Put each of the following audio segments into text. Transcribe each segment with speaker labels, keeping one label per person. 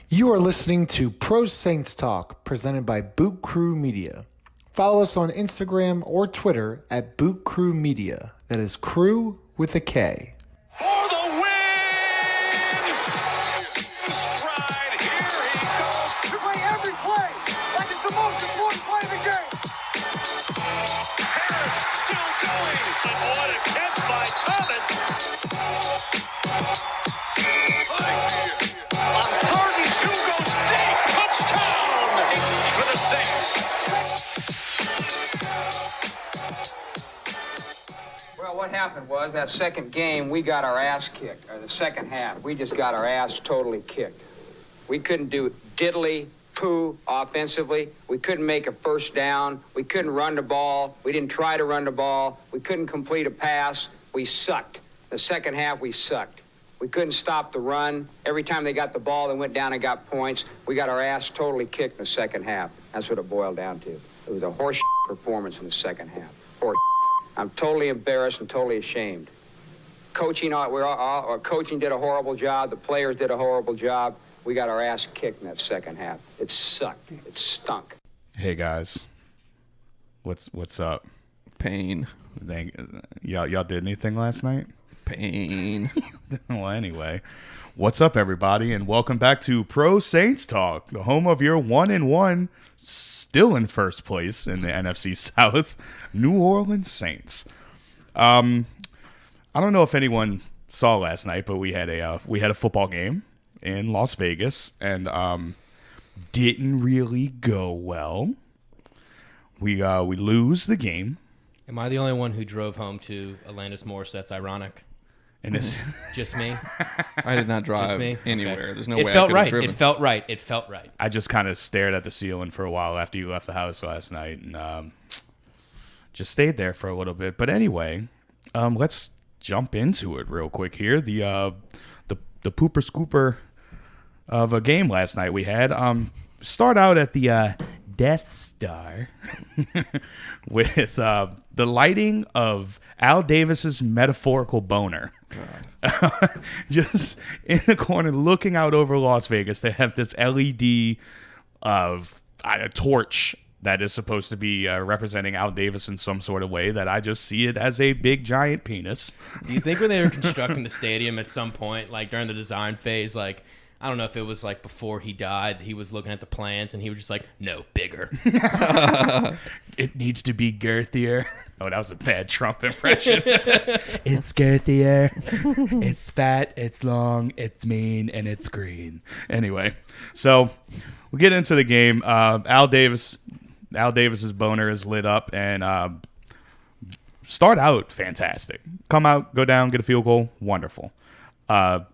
Speaker 1: You are listening to Pro Saints Talk, presented by Boot Crew Media. Follow us on Instagram or Twitter at Boot Crew Media. That is crew with a K.
Speaker 2: For the win! Stride, here he goes.
Speaker 3: You play every play like it's the most important play of the game.
Speaker 2: Harris still going. And what a catch by Thomas. On third and two goes deep. Touchdown for the Saints.
Speaker 4: Well, what happened was that second game, we got our ass kicked, or the second half. We just got our ass totally kicked. We couldn't do diddly poo offensively. We couldn't make a first down. We couldn't run the ball. We didn't try to run the ball. We couldn't complete a pass. We sucked. The second half, we sucked. We couldn't stop the run. Every time they got the ball, they went down and got points. We got our ass totally kicked in the second half. That's what it boiled down to. It was a horse performance in the second half. Horse. I'm totally embarrassed and totally ashamed. Coaching did a horrible job. The players did a horrible job. We got our ass kicked in that second half. It sucked. It stunk.
Speaker 5: Hey guys, what's up?
Speaker 6: Pain.
Speaker 5: Y'all did anything last night?
Speaker 6: Pain.
Speaker 5: Well, anyway, what's up, everybody, and welcome back to Pro Saints Talk, the home of your 1-1, still in first place in the NFC South, New Orleans Saints. I don't know if anyone saw last night, but we had a football game in Las Vegas, and didn't really go well. We lose the game.
Speaker 7: Am I the only one who drove home to Alanis Morissette's Ironic?
Speaker 5: And it's
Speaker 7: Just me?
Speaker 6: I did not drive
Speaker 7: Just me?
Speaker 6: anywhere.
Speaker 7: Okay.
Speaker 6: There's no
Speaker 7: It
Speaker 6: way
Speaker 7: felt
Speaker 6: I could
Speaker 7: right.
Speaker 6: have driven.
Speaker 7: It felt right. It felt right.
Speaker 5: I just kind of stared at the ceiling for a while after you left the house last night, and just stayed there for a little bit. But anyway, let's jump into it real quick here. The pooper scooper of a game last night we had. Start out at the Death Star with the lighting of Al Davis's metaphorical boner. Just in the corner, looking out over Las Vegas, they have this LED of a torch that is supposed to be representing Al Davis in some sort of way, that I just see it as a big giant penis.
Speaker 7: Do you think when they were constructing the stadium at some point, like during the design phase, like, I don't know if it was like before he died, he was looking at the plans and he was just like, no, bigger.
Speaker 5: It needs to be girthier. Oh, that was a bad Trump impression. It's girthier. It's fat. It's long. It's mean. And it's green. Anyway, so we get into the game. Al Davis's boner is lit up and start out fantastic. Come out, go down, get a field goal. Wonderful. 3-0.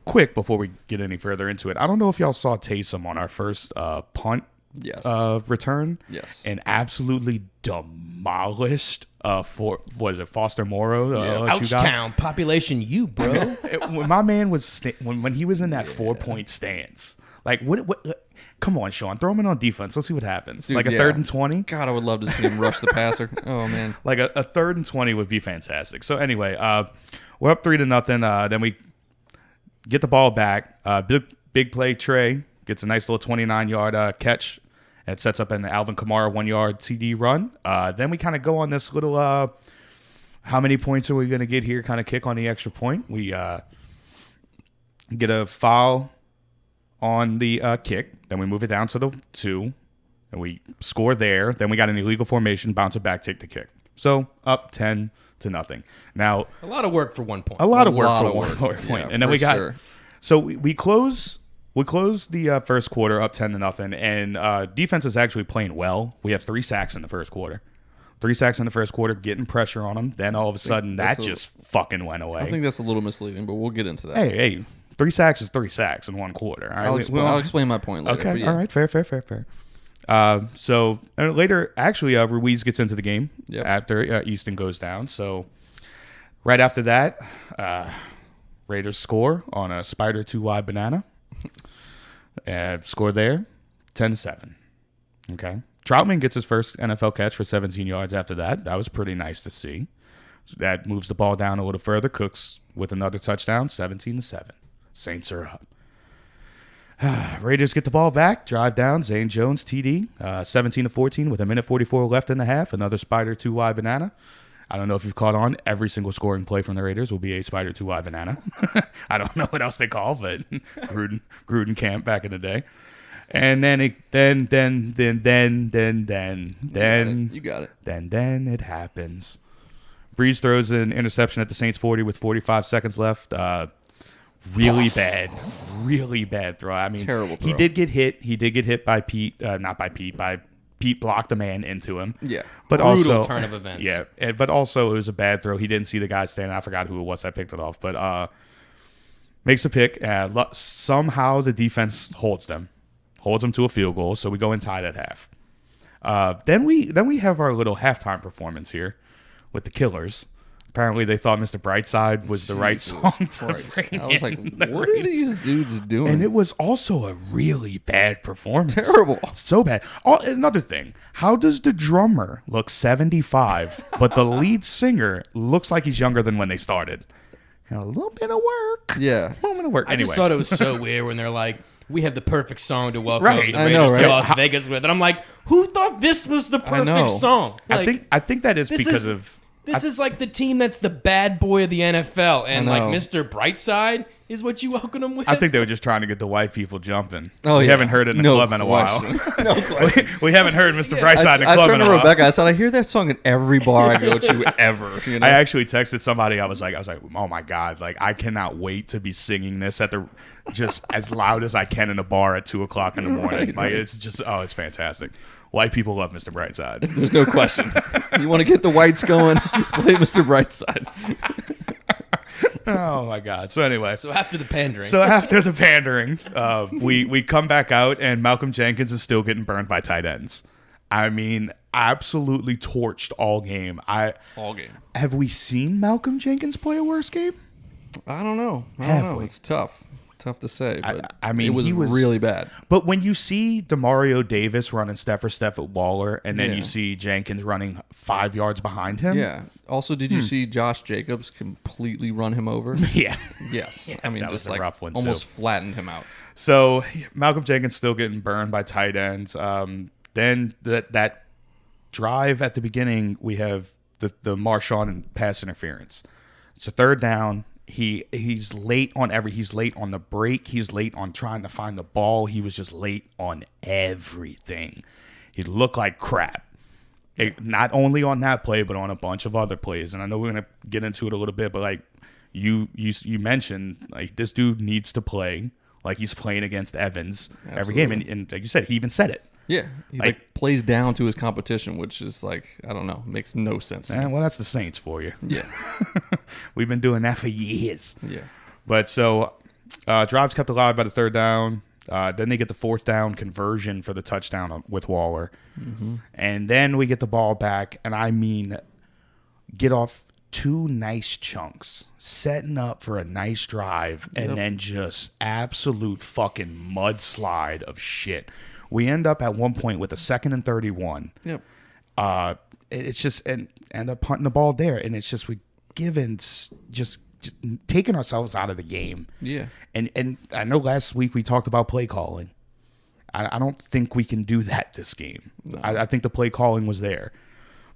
Speaker 5: Quick before we get any further into it, I don't know if y'all saw Taysom on our first punt.
Speaker 6: Yes.
Speaker 5: Return.
Speaker 6: Yes.
Speaker 5: And absolutely demolished Foster Moreau.
Speaker 7: Ouchtown, population you, bro.
Speaker 5: When my man was when he was in that 4-point stance, like what? Come on, Sean, throw him in on defense. Let's see what happens.
Speaker 6: Dude,
Speaker 5: like a 3rd and 20.
Speaker 6: God, I would love to see him rush the passer. Oh man.
Speaker 5: Like a 3rd and 20 would be fantastic. So anyway, we're up 3-0. Then we get the ball back. Big play. Trey gets a nice little 29-yard catch. It sets up an Alvin Kamara 1-yard TD run. Then we kind of go on this little how many points are we going to get here kind of kick on the extra point. We get a foul on the kick. Then we move it down to the 2. And we score there. Then we got an illegal formation, bounce it back, take the kick. So up 10-0. Now,
Speaker 7: A lot of work for 1 point.
Speaker 5: a lot of work
Speaker 6: lot
Speaker 5: for
Speaker 6: of
Speaker 5: one
Speaker 6: work.
Speaker 5: point.
Speaker 6: Yeah,
Speaker 5: And then we
Speaker 6: for
Speaker 5: got
Speaker 6: sure.
Speaker 5: so we close the first quarter up 10-0, and defense is actually playing well. We have 3 sacks in the first quarter. 3 sacks in the first quarter, getting pressure on them. Then all of a sudden, that just fucking went away.
Speaker 6: I think that's a little misleading, but we'll get into that.
Speaker 5: Hey, 3 sacks is 3 sacks in 1 quarter. All right?
Speaker 6: I'll explain my point later.
Speaker 5: Okay,
Speaker 6: but yeah.
Speaker 5: all right, fair. So later, actually, Ruiz gets into the game after Easton goes down. So right after that, Raiders score on a Spider 2 wide banana. Score there, 10-7. Okay. Troutman gets his first NFL catch for 17 yards after that. That was pretty nice to see. That moves the ball down a little further. Cooks with another touchdown, 17-7. Saints are up. Raiders get the ball back, drive down, Zane Jones, TD, 17-14 with 1:44 left in the half. Another spider 2-wide banana. I don't know if you've caught on. Every single scoring play from the Raiders will be a spider 2-wide banana. I don't know what else they call, but Gruden camp back in the day. And then it happens. Breeze throws an interception at the Saints 40 with 45 seconds left. Really bad throw. I mean,
Speaker 6: Terrible throw.
Speaker 5: He did get hit by Pete, not by Pete, by Pete blocked a man into him.
Speaker 6: Yeah.
Speaker 5: But
Speaker 7: Brutal
Speaker 5: also
Speaker 7: turn of events.
Speaker 5: Yeah, but also it was a bad throw. He didn't see the guy standing. I forgot who it was that picked it off, but makes a pick. Somehow the defense holds them to a field goal, so we go and tie that half. Then we have our little halftime performance here with the Killers. Apparently, they thought Mr. Brightside was the right song to bring
Speaker 6: I was like,
Speaker 5: in the
Speaker 6: what are these dudes doing?
Speaker 5: And it was also a really bad performance.
Speaker 6: Terrible.
Speaker 5: So bad. Oh, another thing. How does the drummer look 75, but the lead singer looks like he's younger than when they started? And a little bit of work.
Speaker 6: Yeah.
Speaker 5: A little bit of work.
Speaker 7: I
Speaker 5: Anyway.
Speaker 7: just thought it was so weird when they're like, we have the perfect song to welcome
Speaker 5: Right.
Speaker 7: the
Speaker 6: I
Speaker 7: Raiders
Speaker 6: know,
Speaker 7: to
Speaker 6: right?
Speaker 7: Las Vegas with. And I'm like, who thought this was the
Speaker 6: I know.
Speaker 7: perfect song? Like,
Speaker 5: I think that is
Speaker 7: this
Speaker 5: because
Speaker 7: is-
Speaker 5: of...
Speaker 7: This is like the team that's the bad boy of the NFL, and like
Speaker 6: know.
Speaker 7: Mr. Brightside is what you welcome him with.
Speaker 5: I think they were just trying to get the white people jumping.
Speaker 6: Oh,
Speaker 5: we
Speaker 6: yeah.
Speaker 5: haven't heard it in the
Speaker 6: No
Speaker 5: club in a
Speaker 6: question.
Speaker 5: while. we haven't heard Mr. Brightside in the
Speaker 6: I
Speaker 5: club in
Speaker 6: turned
Speaker 5: a
Speaker 6: to
Speaker 5: while.
Speaker 6: Rebecca. I said, I hear that song in every bar I go to ever. You know?
Speaker 5: I actually texted somebody. I was like, oh my god, like I cannot wait to be singing this at the just as loud as I can in a bar at 2:00 in the morning. Like it's just, it's fantastic. White people love Mr. Brightside.
Speaker 6: There's no question. You want to get the whites going? Play Mr. Brightside.
Speaker 5: Oh my god. So anyway,
Speaker 7: so after the pandering.
Speaker 5: so after the pandering, we come back out and Malcolm Jenkins is still getting burned by tight ends. I mean, absolutely torched all game.
Speaker 6: All game.
Speaker 5: Have we seen Malcolm Jenkins play a worse game?
Speaker 6: I don't know.
Speaker 5: Have we?
Speaker 6: It's tough. Tough to say. But
Speaker 5: I mean,
Speaker 6: it
Speaker 5: he was
Speaker 6: really bad.
Speaker 5: But when you see Demario Davis running step for step at Waller, and then
Speaker 6: Yeah.
Speaker 5: you see Jenkins running 5 yards behind him,
Speaker 6: Yeah. Also, did you see Josh Jacobs completely run him over?
Speaker 5: yeah.
Speaker 6: Yes. I mean,
Speaker 5: that was
Speaker 6: just
Speaker 5: a
Speaker 6: like
Speaker 5: rough one, too.
Speaker 6: almost flattened him out.
Speaker 5: So Malcolm Jenkins still getting burned by tight ends. Then that drive at the beginning, we have the Marshawn and pass interference. It's a third down. He's late on he's late on the break. He's late on trying to find the ball. He was just late on everything. He looked like crap. Not only on that play, but on a bunch of other plays. And I know we're gonna get into it a little bit, but like you mentioned, like this dude needs to play like he's playing against Evans every game. And like you said, he even said it.
Speaker 6: Yeah. He like plays down to his competition, which is like, I don't know, makes no sense. to me.
Speaker 5: Well, that's the Saints for you.
Speaker 6: Yeah.
Speaker 5: We've been doing that for years.
Speaker 6: Yeah.
Speaker 5: But so drives kept alive by the third down. Then they get the fourth down conversion for the touchdown with Waller. Mm-hmm. And then we get the ball back. And I mean, get off 2 nice chunks, setting up for a nice drive, and then just absolute fucking mudslide of shit. We end up at one point with a 2nd and 31.
Speaker 6: Yep.
Speaker 5: It's just and end up punting the ball there, and it's just we given just taking ourselves out of the game.
Speaker 6: Yeah.
Speaker 5: And I know last week we talked about play calling. I don't think we can do that this game.
Speaker 6: No.
Speaker 5: I think the play calling was there,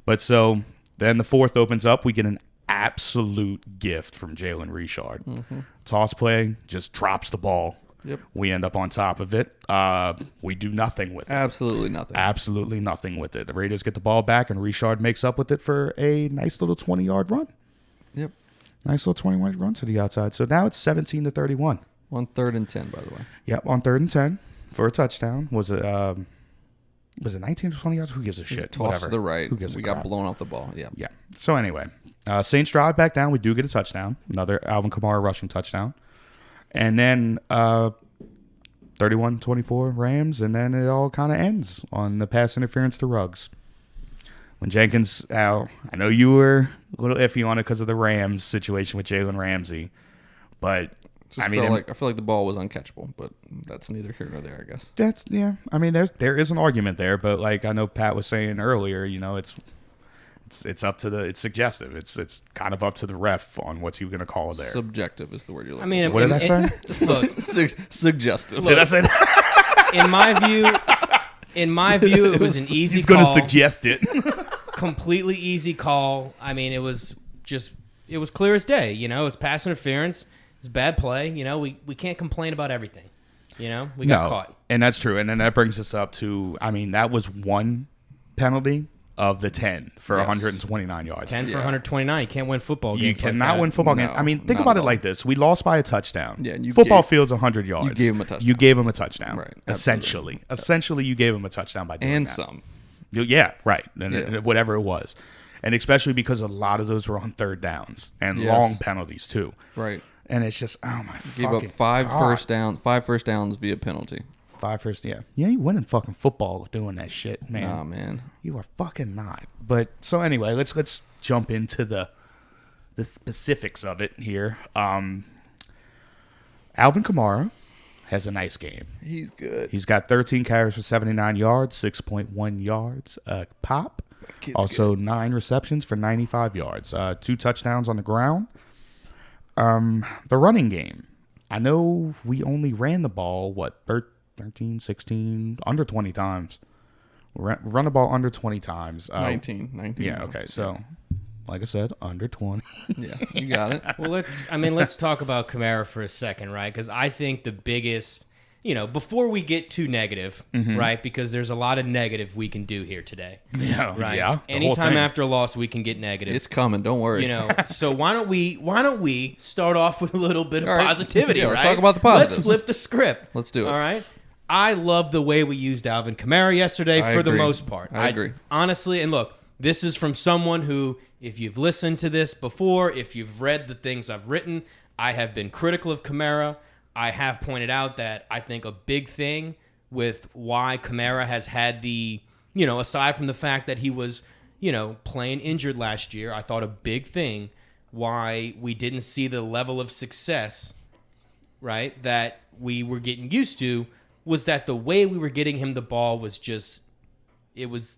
Speaker 5: but so then the fourth opens up. We get an absolute gift from Jalen Richard.
Speaker 6: Mm-hmm.
Speaker 5: Toss play, just drops the ball.
Speaker 6: Yep.
Speaker 5: We end up on top of it. We do nothing with it.
Speaker 6: Absolutely nothing.
Speaker 5: Absolutely nothing with it. The Raiders get the ball back, and Richard makes up with it for a nice little 20-yard run.
Speaker 6: Yep.
Speaker 5: Nice little 20-yard run to the outside. So now it's 17-31.
Speaker 6: On 3rd and 10, by the way.
Speaker 5: Yep, on 3rd and 10 for a touchdown. Was it 19 or 20 yards? Who gives a shit?
Speaker 6: Toss
Speaker 5: Whatever.
Speaker 6: to the right.
Speaker 5: Who gives a
Speaker 6: We
Speaker 5: crap?
Speaker 6: got blown off the ball. Yeah.
Speaker 5: Yeah. So anyway, Saints drive back down. We do get a touchdown. Another Alvin Kamara rushing touchdown. And then 31-24 Rams, and then it all kind of ends on the pass interference to Ruggs. When Jenkins, I know you were a little iffy on it because of the Rams situation with Jalen Ramsey, but
Speaker 6: Just
Speaker 5: I mean,
Speaker 6: I feel like the ball was uncatchable, but that's neither here nor there, I guess.
Speaker 5: that's I mean, there is an argument there, but like I know Pat was saying earlier, you know, it's It's up to it's suggestive. It's kind of up to the ref on what's he going to call there.
Speaker 6: Subjective is the word you're looking
Speaker 7: I mean,
Speaker 5: What did I say?
Speaker 7: Look,
Speaker 6: for. Suggestive.
Speaker 5: Did I say that?
Speaker 7: in my view, it was an easy
Speaker 5: He's going to
Speaker 7: call.
Speaker 5: suggest it.
Speaker 7: Completely easy call. I mean, it was clear as day. You know, it's pass interference. It's bad play. You know, we can't complain about everything. You know, we got caught.
Speaker 5: And that's true. And then that brings us up to, I mean, that was one penalty of the 10 for 129 yards.
Speaker 7: 10 for 129. You can't win football
Speaker 5: You
Speaker 7: games. like
Speaker 5: cannot
Speaker 7: that.
Speaker 5: win football
Speaker 6: No,
Speaker 5: games. I mean, think
Speaker 6: not
Speaker 5: about
Speaker 6: at
Speaker 5: it
Speaker 6: all.
Speaker 5: like this. We lost by a touchdown.
Speaker 6: Yeah, and you
Speaker 5: football
Speaker 6: gave-
Speaker 5: field's 100 yards.
Speaker 6: gave him a touchdown.
Speaker 5: You gave him a touchdown.
Speaker 6: Right,
Speaker 5: Essentially. Essentially, you gave him a touchdown by doing
Speaker 6: And
Speaker 5: that.
Speaker 6: some.
Speaker 5: Yeah, right. And
Speaker 6: Yeah.
Speaker 5: whatever it was. And especially because a lot of those were on third downs and
Speaker 6: Yes.
Speaker 5: long penalties, too.
Speaker 6: Right.
Speaker 5: And it's just, oh my
Speaker 6: Gave
Speaker 5: fucking
Speaker 6: up five
Speaker 5: God.
Speaker 6: first downs via penalty.
Speaker 5: 5 first, yeah. Yeah, you winning fucking football doing that shit, man.
Speaker 6: Nah, man.
Speaker 5: You are fucking not. But so anyway, let's jump into the specifics of it here. Alvin Kamara has a nice game.
Speaker 6: He's good.
Speaker 5: He's got 13 carries for 79 yards, 6.1 yards a pop. Also 9 receptions for 95 yards. 2 touchdowns on the ground. The running game. I know we only ran the ball, 13, 16, under 20 times. Run the ball under 20 times.
Speaker 6: 19.
Speaker 5: Yeah, okay. So, like I said, under 20.
Speaker 6: Yeah, you got it.
Speaker 7: Well, let's talk about Kamara for a second, right? Because I think the biggest, before we get too negative, right? Because there's a lot of negative we can do here today.
Speaker 5: Yeah,
Speaker 7: Right.
Speaker 5: yeah. the whole
Speaker 7: Anytime
Speaker 5: thing.
Speaker 7: after a loss, we can get negative.
Speaker 6: It's coming. Don't worry.
Speaker 7: So why don't we start off with a little bit of
Speaker 6: All right.
Speaker 7: positivity?
Speaker 6: Yeah,
Speaker 7: right?
Speaker 6: let's talk about the positives.
Speaker 7: Let's flip the script.
Speaker 6: Let's do it.
Speaker 7: All right. I love the way we used Alvin Kamara yesterday
Speaker 6: I
Speaker 7: for the
Speaker 6: agree.
Speaker 7: most part.
Speaker 6: I agree.
Speaker 7: Honestly, and look, this is from someone who, if you've listened to this before, if you've read the things I've written, I have been critical of Kamara. I have pointed out that I think a big thing with why Kamara has had the, aside from the fact that he was, playing injured last year, I thought a big thing why we didn't see the level of success, right, that we were getting used to was that the way we were getting him the ball was just, it was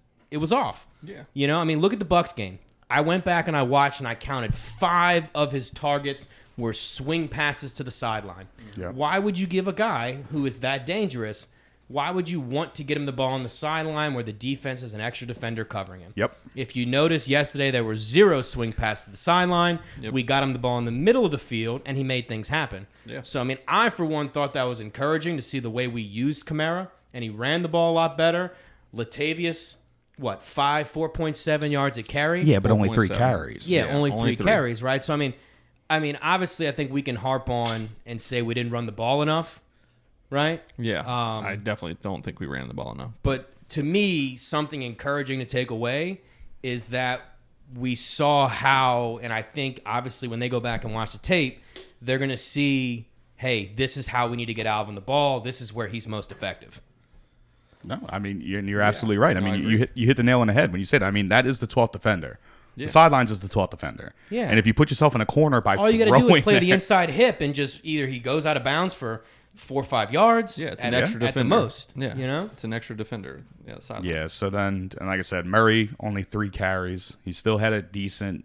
Speaker 7: off. Yeah. I mean, look at the Bucks game. I went back and I watched and I counted 5 of his targets were swing passes to the sideline.
Speaker 5: Yeah.
Speaker 7: Why would you give a guy who is that dangerous, why would you want to get him the ball on the sideline where the defense has an extra defender covering him?
Speaker 5: Yep.
Speaker 7: If you notice yesterday, there were 0 swing passes to the sideline.
Speaker 6: Yep.
Speaker 7: We got him the ball in the middle of the field, and he made things happen.
Speaker 6: Yeah.
Speaker 7: So, I mean, I, for one, thought that was encouraging to see the way we used Kamara, and he ran the ball a lot better. Latavius, 4.7 yards a carry?
Speaker 5: Yeah, but only 3
Speaker 6: 4.7.
Speaker 5: carries.
Speaker 7: Yeah, only
Speaker 6: only
Speaker 7: 3
Speaker 6: 3.
Speaker 7: carries, right? So, I mean, obviously, I think we can harp on and say we didn't run the ball enough, right?
Speaker 6: Yeah. I definitely don't think we ran the ball enough.
Speaker 7: But to me, something encouraging to take away is that we saw how, and I think obviously when they go back and watch the tape, they're going to see, hey, this is how we need to get Alvin the ball. This is where he's most effective.
Speaker 5: No, I mean, you're absolutely right. I
Speaker 6: No, I
Speaker 5: mean,
Speaker 6: agree.
Speaker 5: you hit the nail on the head when you said, I mean, that is the 12th defender. The sidelines is the 12th defender.
Speaker 7: Yeah.
Speaker 5: And if you put yourself in a corner by
Speaker 7: All you got to do is
Speaker 5: throwing
Speaker 7: play the
Speaker 5: that-
Speaker 7: inside hip and just either he goes out of bounds for 4 or 5 yards.
Speaker 6: Yeah, it's
Speaker 7: at,
Speaker 6: an extra
Speaker 7: at
Speaker 6: defender.
Speaker 7: the most.
Speaker 6: Yeah.
Speaker 7: It's
Speaker 6: It's an extra defender. Yeah, sideline.
Speaker 5: Yeah, so then, and like I said, Murray, only 3 carries. He still had a decent,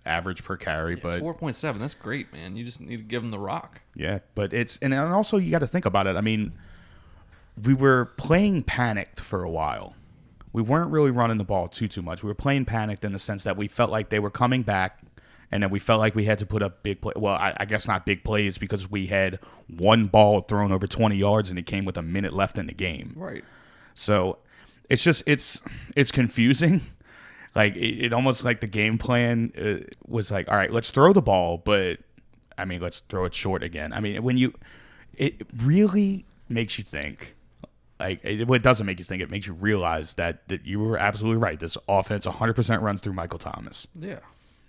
Speaker 5: average per carry, but
Speaker 6: 4.7. That's great, man. You just need to give him the rock.
Speaker 5: yeah, but and also you got to think about it. I mean, we were playing panicked for a while. We weren't really running the ball too much. We were playing panicked in the sense that we felt like they were coming back, and then we felt like we had to put up big play. Well, I guess not big plays because we had one ball thrown over 20 yards, and it came with a minute left in the game.
Speaker 6: Right.
Speaker 5: So it's just it's confusing. Like it almost like the game plan was like, all right, let's throw the ball, but I mean, let's throw it short again. I mean, it really makes you think. Like it doesn't make you think. It makes you realize that you were absolutely right. This offense 100% runs through Michael Thomas.
Speaker 6: Yeah.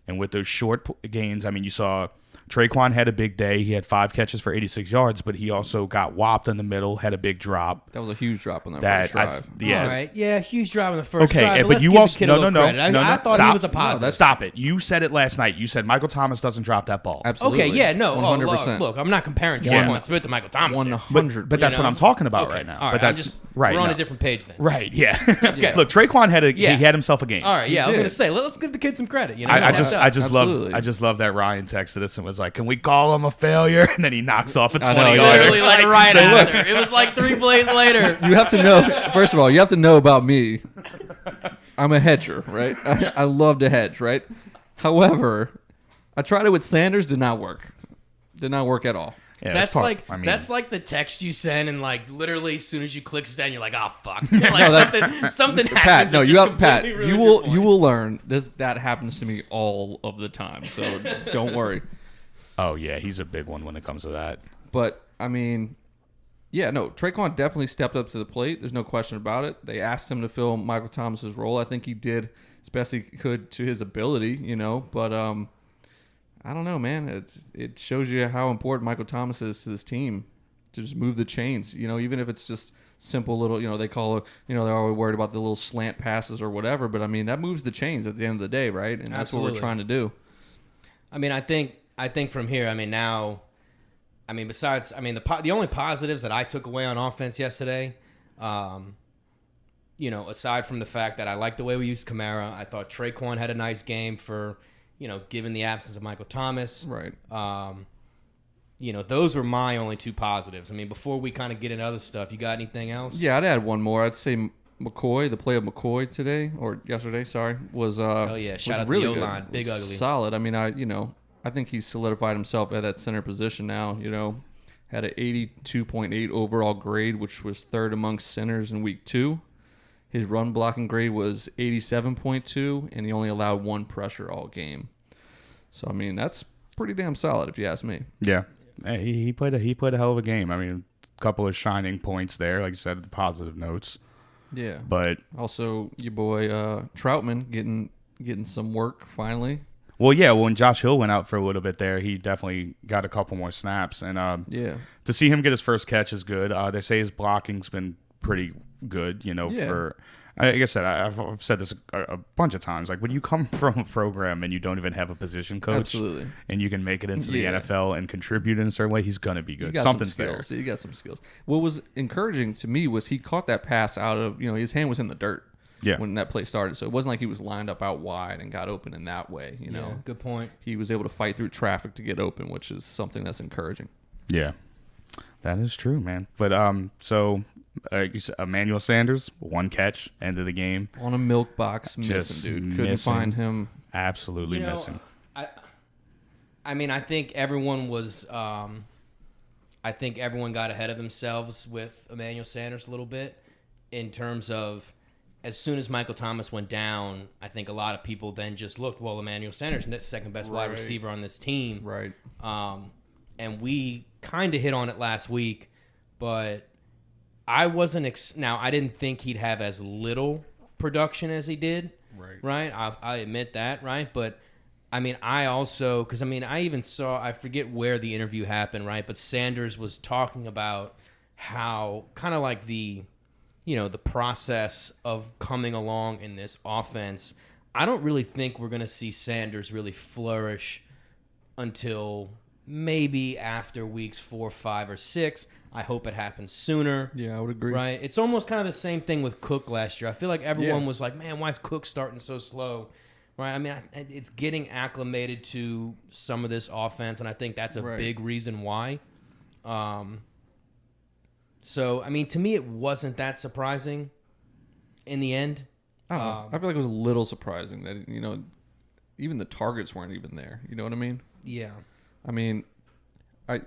Speaker 5: And with those short gains, I mean, you saw Traquan had a big day. He had 5 catches for 86 yards, but he also got whopped in the middle, had a big drop.
Speaker 6: That was a huge drop on that
Speaker 5: That
Speaker 6: first drive.
Speaker 5: yeah.
Speaker 7: All right. Yeah, huge drop in the first
Speaker 5: Okay,
Speaker 7: drive.
Speaker 5: but
Speaker 7: let's
Speaker 5: you
Speaker 7: give the
Speaker 5: also
Speaker 7: kid a little credit. I thought he
Speaker 5: stop.
Speaker 7: was a positive.
Speaker 6: that's-
Speaker 5: Stop it. You said it last night. You said Michael Thomas doesn't drop that ball.
Speaker 6: Absolutely.
Speaker 7: Okay, yeah, no.
Speaker 6: 100%.
Speaker 7: Look, I'm not comparing Traquan Smith to Michael Thomas. here.
Speaker 6: 100.
Speaker 5: But that's
Speaker 7: You
Speaker 5: what
Speaker 7: know?
Speaker 5: I'm talking about
Speaker 7: Okay,
Speaker 5: right now.
Speaker 7: all
Speaker 5: But
Speaker 7: I'm
Speaker 5: that's
Speaker 7: just,
Speaker 5: right.
Speaker 7: We're on
Speaker 5: no.
Speaker 7: a different page then.
Speaker 5: Right, yeah.
Speaker 7: Okay.
Speaker 5: Look, Traquan
Speaker 7: Yeah.
Speaker 5: he had himself a game.
Speaker 7: All right, yeah. I was
Speaker 6: did.
Speaker 7: gonna say let's give the kid some credit. You know,
Speaker 5: I
Speaker 7: He's
Speaker 5: just
Speaker 7: stepped up.
Speaker 6: Absolutely.
Speaker 5: love that Ryan texted us and was like, "Can we call him a failure?" And then he knocks off a 20
Speaker 6: know,
Speaker 5: yarder.
Speaker 7: Literally like right after. It was like 3 plays later.
Speaker 6: You have to know, first of all, you have to know about me. I'm a hedger, right? I love to hedge, right? However, I tried it with Sanders, did not work. Did not work at all.
Speaker 5: Yeah,
Speaker 7: That's
Speaker 5: it's hard.
Speaker 7: like
Speaker 5: I mean,
Speaker 7: that's like the text you send and like literally as soon as you click send you're like, oh fuck. Like something
Speaker 6: Pat,
Speaker 7: happens.
Speaker 6: no,
Speaker 7: that
Speaker 6: you
Speaker 7: just
Speaker 6: have Pat.
Speaker 7: completely
Speaker 6: You
Speaker 7: ruins your
Speaker 6: will you
Speaker 7: point.
Speaker 6: will learn. That happens to me all of the time. So don't worry.
Speaker 5: oh yeah, he's a big one when it comes to that.
Speaker 6: But I mean, yeah, no, Traquan definitely stepped up to the plate. There's no question about it. They asked him to fill Michael Thomas's role. I think he did as best he could to his ability, you know. But I don't know, man. It shows you how important Michael Thomas is to this team to just move the chains. You know, even if it's just simple little, you know, they call it, you know, they're always worried about the little slant passes or whatever. But I mean, that moves the chains at the end of the day, right? And that's what
Speaker 7: Absolutely.
Speaker 6: we're trying to do.
Speaker 7: I mean, I think from here, I mean, now, I mean, besides, I mean, the only positives that I took away on offense yesterday, you know, aside from the fact that I liked the way we used Kamara, I thought Traquan had a nice game for, you know, given the absence of Michael Thomas.
Speaker 6: Right.
Speaker 7: You know, those were my only 2 positives. I mean, before we kind of get into other stuff, you got anything else?
Speaker 6: Yeah, I'd add one more. I'd say McCoy, the play of McCoy today or yesterday, sorry, was
Speaker 7: Oh, yeah. Shout
Speaker 6: was
Speaker 7: out to
Speaker 6: really
Speaker 7: the
Speaker 6: good.
Speaker 7: O-line. Big
Speaker 6: Was
Speaker 7: ugly.
Speaker 6: solid. I mean, I think he's solidified himself at that center position now. You know, had an 82.8 overall grade, which was third amongst centers in week 2. His run blocking grade was 87.2, and he only allowed 1 pressure all game. So I mean, that's pretty damn solid if you ask me.
Speaker 5: Yeah, hey, he played a hell of a game. I mean, a couple of shining points there, like you said, the positive notes.
Speaker 6: Yeah.
Speaker 5: But
Speaker 6: Also, your boy Troutman getting some work finally.
Speaker 5: well, yeah, when Josh Hill went out for a little bit there, he definitely got a couple more snaps, and
Speaker 6: Yeah.
Speaker 5: to see him get his first catch is good. They say his blocking's been pretty good, you know.
Speaker 6: Yeah.
Speaker 5: For like I said, I've said this a bunch of times. Like when you come from a program and you don't even have a position coach,
Speaker 6: Absolutely.
Speaker 5: and you can make it into
Speaker 6: Yeah.
Speaker 5: the NFL and contribute in a certain way, he's gonna be
Speaker 6: He
Speaker 5: good.
Speaker 6: got
Speaker 5: Something's
Speaker 6: some
Speaker 5: there.
Speaker 6: skills. He got some skills. What was encouraging to me was he caught that pass out of, you know, his hand was in the dirt
Speaker 5: Yeah.
Speaker 6: when that play started. So it wasn't like he was lined up out wide and got open in that way, you know.
Speaker 7: Yeah, good point.
Speaker 6: He was able to fight through traffic to get open, which is something that's encouraging.
Speaker 5: Yeah, that is true, man. But so you said, Emmanuel Sanders, 1 catch, end of the game.
Speaker 6: On a milk box,
Speaker 5: Just
Speaker 6: missing, dude. Couldn't
Speaker 5: missing.
Speaker 6: find him.
Speaker 5: Absolutely
Speaker 7: You know,
Speaker 5: missing.
Speaker 7: I mean, I think everyone was. I think everyone got ahead of themselves with Emmanuel Sanders a little bit in terms of as soon as Michael Thomas went down, I think a lot of people then just looked, well, Emmanuel Sanders, the second best wide receiver on this team.
Speaker 6: Right.
Speaker 7: And we kind of hit on it last week, but I wasn't now I didn't think he'd have as little production as he did. Right. I admit that. Right. But I mean, I also, because I mean, I even saw, I forget where the interview happened. Right. But Sanders was talking about how kind of like the process of coming along in this offense. I don't really think we're going to see Sanders really flourish until maybe after weeks 4, 5, or 6. I hope it happens sooner.
Speaker 6: Yeah, I would agree.
Speaker 7: Right? It's almost kind of the same thing with Cook last year. I feel like everyone was like, man, why is Cook starting so slow? Right? I mean, it's getting acclimated to some of this offense, and I think that's a big reason why. So, I mean, to me, it wasn't that surprising in the end.
Speaker 6: I don't know. I feel like it was a little surprising that, you know, even the targets weren't even there. You know what I mean?
Speaker 7: Yeah.
Speaker 6: I mean, I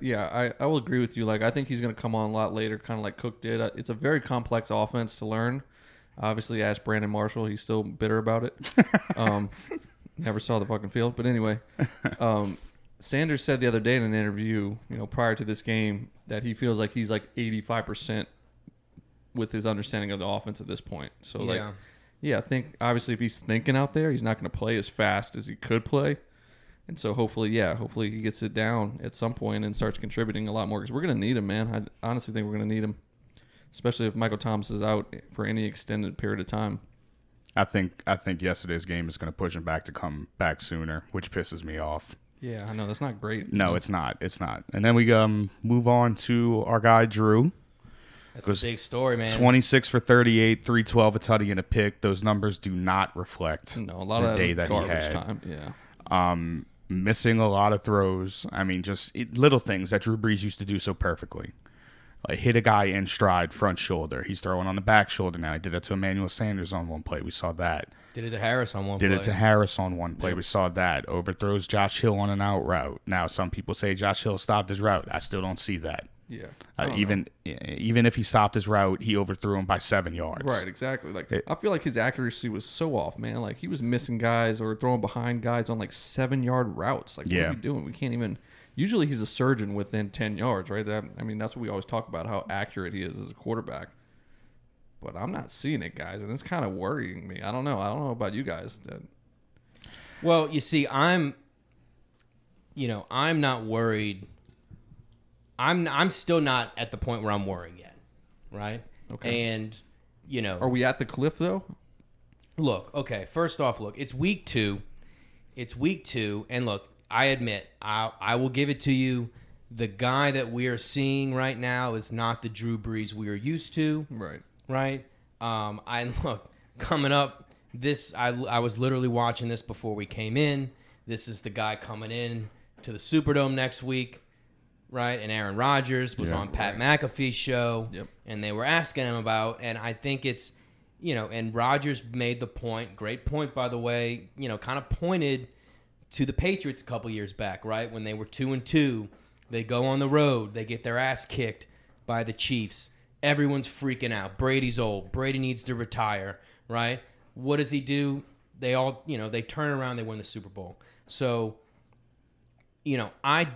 Speaker 6: will agree with you. Like, I think he's going to come on a lot later, kind of like Cook did. It's a very complex offense to learn. Obviously, ask Brandon Marshall. He's still bitter about it. Never saw the fucking field. But anyway, Sanders said the other day in an interview, you know, prior to this game, that he feels like he's like 85% with his understanding of the offense at this point. So, I think obviously if he's thinking out there, he's not going to play as fast as he could play. And so hopefully he gets it down at some point and starts contributing a lot more because we're going to need him, man. I honestly think we're going to need him, especially if Michael Thomas is out for any extended period of time.
Speaker 5: I think yesterday's game is going to push him back to come back sooner, which pisses me off.
Speaker 6: Yeah, I know. That's not great.
Speaker 5: No, it's not. It's not. And then we move on to our guy, Drew.
Speaker 7: That's a big story, man.
Speaker 5: 26 for 38, 312, a tutty, and a pick. Those numbers do not reflect
Speaker 6: No, a lot
Speaker 5: the
Speaker 6: of
Speaker 5: day that he
Speaker 6: garbage
Speaker 5: had.
Speaker 6: time. Yeah.
Speaker 5: Missing a lot of throws. I mean, just little things that Drew Brees used to do so perfectly. Like hit a guy in stride, front shoulder. He's throwing on the back shoulder now. He did it to Emmanuel Sanders on one play. We saw that.
Speaker 7: Did it to Harris on one
Speaker 5: Did
Speaker 7: play.
Speaker 5: it to Harris on one play. We saw that. Overthrows Josh Hill on an out route. Now, some people say Josh Hill stopped his route. I still don't see that.
Speaker 6: Yeah.
Speaker 5: Even if he stopped his route, he overthrew him by 7 yards.
Speaker 6: Right, exactly. Like I feel like his accuracy was so off, man. Like he was missing guys or throwing behind guys on like 7-yard routes. Like what are we doing? We can't even. Usually he's a surgeon within 10 yards, right? That's what we always talk about, how accurate he is as a quarterback. But I'm not seeing it, guys, and it's kind of worrying me. I don't know about you guys.
Speaker 7: Well, you see, I'm not worried. I'm still not at the point where I'm worrying yet, right?
Speaker 6: Okay.
Speaker 7: And
Speaker 6: Are we at the cliff though?
Speaker 7: look, okay. First off, it's week 2. And look, I admit, I will give it to you. The guy that we are seeing right now is not the Drew Brees we are used to.
Speaker 6: Right.
Speaker 7: Right? Coming up, I was literally watching this before we came in. This is the guy coming in to the Superdome next week, right? And Aaron Rodgers was on Pat McAfee's show, and they were asking him about, and I think it's, and Rodgers made the point, great point, by the way, kind of pointed to the Patriots a couple years back, right? When they were 2-2, they go on the road, they get their ass kicked by the Chiefs. Everyone's freaking out. Brady's old. Brady needs to retire, right? What does he do? They all, they turn around, they win the Super Bowl. So, I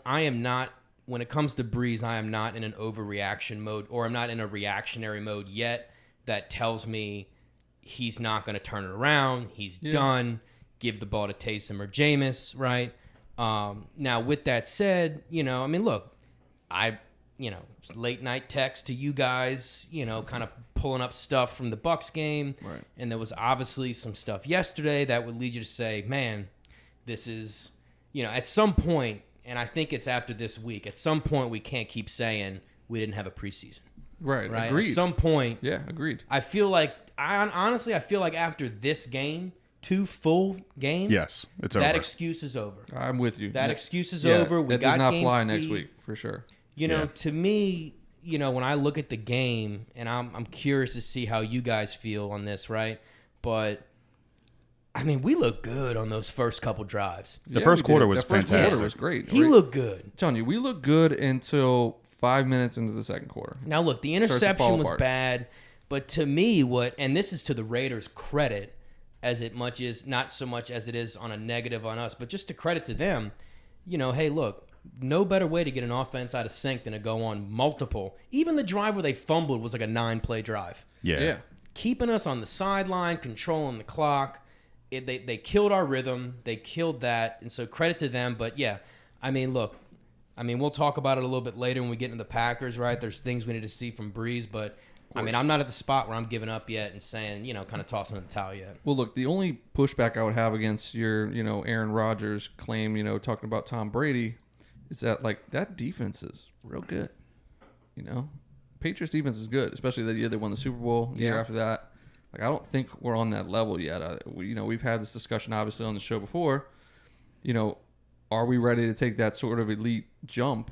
Speaker 7: am not, when it comes to Brees, I am not in an overreaction mode, or I'm not in a reactionary mode yet that tells me he's not going to turn it around. He's done. Give the ball to Taysom or Jameis, right? Now, with that said, look, late night text to you guys, kind of pulling up stuff from the Bucs game.
Speaker 6: Right.
Speaker 7: And there was obviously some stuff yesterday that would lead you to say, man, this is, at some point, and I think it's after this week, at some point we can't keep saying we didn't have a preseason.
Speaker 6: Right.
Speaker 7: Right.
Speaker 6: Agreed.
Speaker 7: At some point.
Speaker 6: Yeah, agreed.
Speaker 7: I feel like, honestly, I feel like after this game, 2 full games.
Speaker 5: Yes, it's
Speaker 7: that
Speaker 5: over.
Speaker 7: excuse is over.
Speaker 6: I'm with you.
Speaker 7: That excuse is over. We
Speaker 6: that
Speaker 7: got
Speaker 6: does not
Speaker 7: game
Speaker 6: fly
Speaker 7: speed.
Speaker 6: next week for sure.
Speaker 7: To me, when I look at the game, and I'm curious to see how you guys feel on this, right? But we look good on those first couple drives.
Speaker 5: The first quarter was
Speaker 6: First
Speaker 5: fantastic.
Speaker 6: quarter was great.
Speaker 7: He looked good.
Speaker 6: I'm telling you, we looked good until 5 minutes into the second quarter.
Speaker 7: Now, look, the
Speaker 6: Starts to
Speaker 7: interception
Speaker 6: fall
Speaker 7: was
Speaker 6: apart.
Speaker 7: bad, but to me, and this is to the Raiders' credit, as it much is not so much as it is on a negative on us, but just to credit to them, hey, look, no better way to get an offense out of sync than to go on multiple. Even the drive where they fumbled was like a 9-play drive.
Speaker 5: Yeah.
Speaker 7: Keeping us on the sideline, controlling the clock. They killed our rhythm. They killed that. And so credit to them. But, yeah, look, we'll talk about it a little bit later when we get into the Packers, right? There's things we need to see from Brees. But, I'm not at the spot where I'm giving up yet and saying, kind of tossing the towel yet.
Speaker 6: Well, look, the only pushback I would have against your, Aaron Rodgers claim, talking about Tom Brady, is that, that defense is real good. Patriots defense is good, especially the year they won the Super Bowl, the year after that. I don't think we're on that level yet. We've had this discussion, obviously, on the show before. Are we ready to take that sort of elite jump?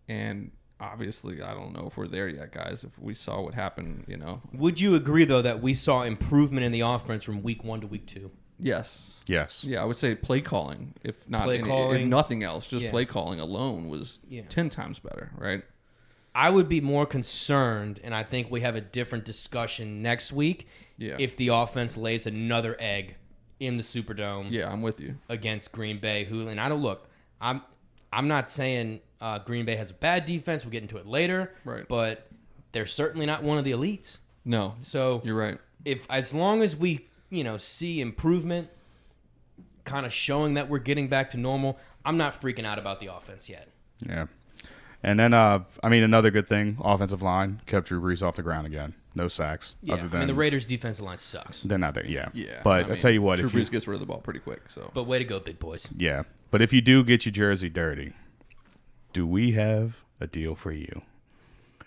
Speaker 6: And obviously, I don't know if we're there yet, guys. If we saw what happened,
Speaker 7: Would you agree, though, that we saw improvement in the offense from week 1 to week 2?
Speaker 6: Yes.
Speaker 5: Yes.
Speaker 6: Yeah, I would say play calling, if not
Speaker 7: Play calling.
Speaker 6: if nothing else, just
Speaker 7: Yeah.
Speaker 6: play calling alone was 10 times better, right?
Speaker 7: I would be more concerned, and I think we have a different discussion next week, if the offense lays another egg in the Superdome
Speaker 6: Yeah, I'm with you.
Speaker 7: against Green Bay. And I don't look. I'm not saying Green Bay has a bad defense. We'll get into it later.
Speaker 6: Right.
Speaker 7: But they're certainly not one of the elites.
Speaker 6: No,
Speaker 7: So
Speaker 6: you're right.
Speaker 7: as long as we see improvement kind of showing that we're getting back to normal. I'm not freaking out about the offense yet.
Speaker 5: Yeah. And then, another good thing, offensive line kept Drew Brees off the ground again. No sacks.
Speaker 7: Yeah,
Speaker 5: Other than
Speaker 7: the Raiders' defensive line sucks.
Speaker 5: they're not there. Yeah.
Speaker 6: Yeah.
Speaker 5: But I tell you what,
Speaker 6: Drew
Speaker 5: if you
Speaker 6: Brees gets rid of the ball pretty quick. So.
Speaker 7: But way to go, big boys.
Speaker 5: yeah, but if you do get your jersey dirty, do we have a deal for you?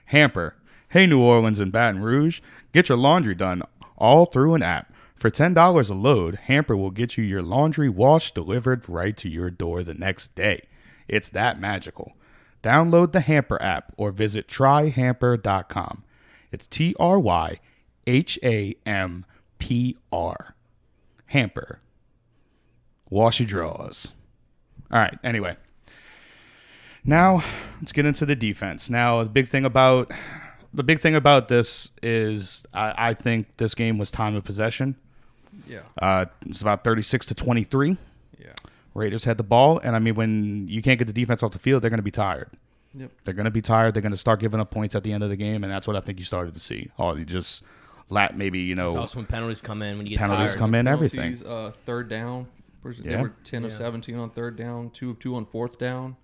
Speaker 5: Hamper. Hey, New Orleans and Baton Rouge, get your laundry done all through an app. For $10 a load, Hamper will get you your laundry washed delivered right to your door the next day. It's that magical. Download the Hamper app or visit tryhamper.com. It's TRYHAMPR. Hamper. Wash your drawers. All right, anyway. Now, let's get into the defense. Now, the big thing about this is I think this game was time of possession.
Speaker 6: Yeah.
Speaker 5: It's about 36-23.
Speaker 6: Yeah.
Speaker 5: Raiders had the ball, and I mean, when you can't get the defense off the field, they're going to be tired.
Speaker 6: Yep.
Speaker 5: They're going to be tired. They're going to start giving up points at the end of the game, and that's what I think you started to see. Oh, you just maybe,
Speaker 7: It's also when penalties come in, when you get
Speaker 5: penalties
Speaker 7: tired.
Speaker 5: come in,
Speaker 6: Penalties,
Speaker 5: everything.
Speaker 6: Third down. They
Speaker 5: Yeah.
Speaker 6: were 10 of 17 on third down, 2 of 2 on fourth down.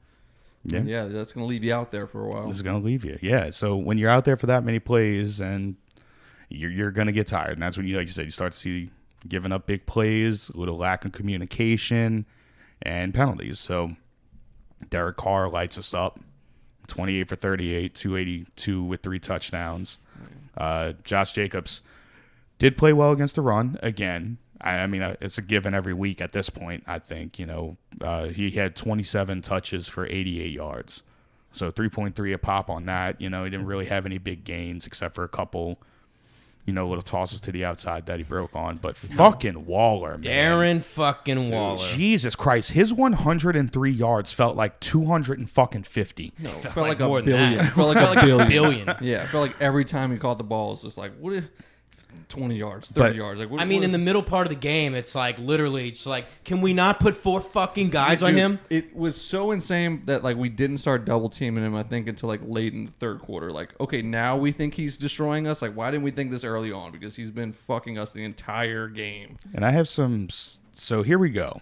Speaker 5: Yeah.
Speaker 6: And yeah, that's going to leave you out there for a while.
Speaker 5: This is going to leave you. Yeah. So when you're out there for that many plays, and you're going to get tired, and that's when you, like you said, you start to see giving up big plays, a little lack of communication, and penalties. So Derek Carr lights us up, 28 for 38, 282 with 3 touchdowns. Josh Jacobs did play well against the run again. I mean, it's a given every week at this point, I think. He had 27 touches for 88 yards. So 3.3 a pop on that. He didn't really have any big gains except for a couple, little tosses to the outside that he broke on. But fucking Waller, man.
Speaker 7: Darren fucking Waller.
Speaker 5: Jesus Christ. His 103 yards felt like 250.
Speaker 7: No,
Speaker 6: It
Speaker 7: felt
Speaker 6: felt like a
Speaker 7: more than
Speaker 6: billion.
Speaker 7: that.
Speaker 6: It felt like a billion.
Speaker 7: Billion.
Speaker 6: Yeah, it felt like every time he caught the ball, it's just like, what if 20 yards, 30
Speaker 5: But-
Speaker 6: yards? Like, what,
Speaker 7: I mean,
Speaker 6: what
Speaker 7: in
Speaker 6: is-
Speaker 7: the middle part of the game, it's like literally, it's like, can we not put 4 fucking guys on
Speaker 6: Dude,
Speaker 7: him?
Speaker 6: It was so insane that like we didn't start double teaming him, I think, until like late in the third quarter. Like, okay, now we think he's destroying us. Like, why didn't we think this early on? Because he's been fucking us the entire game.
Speaker 5: And I have some. So here we go.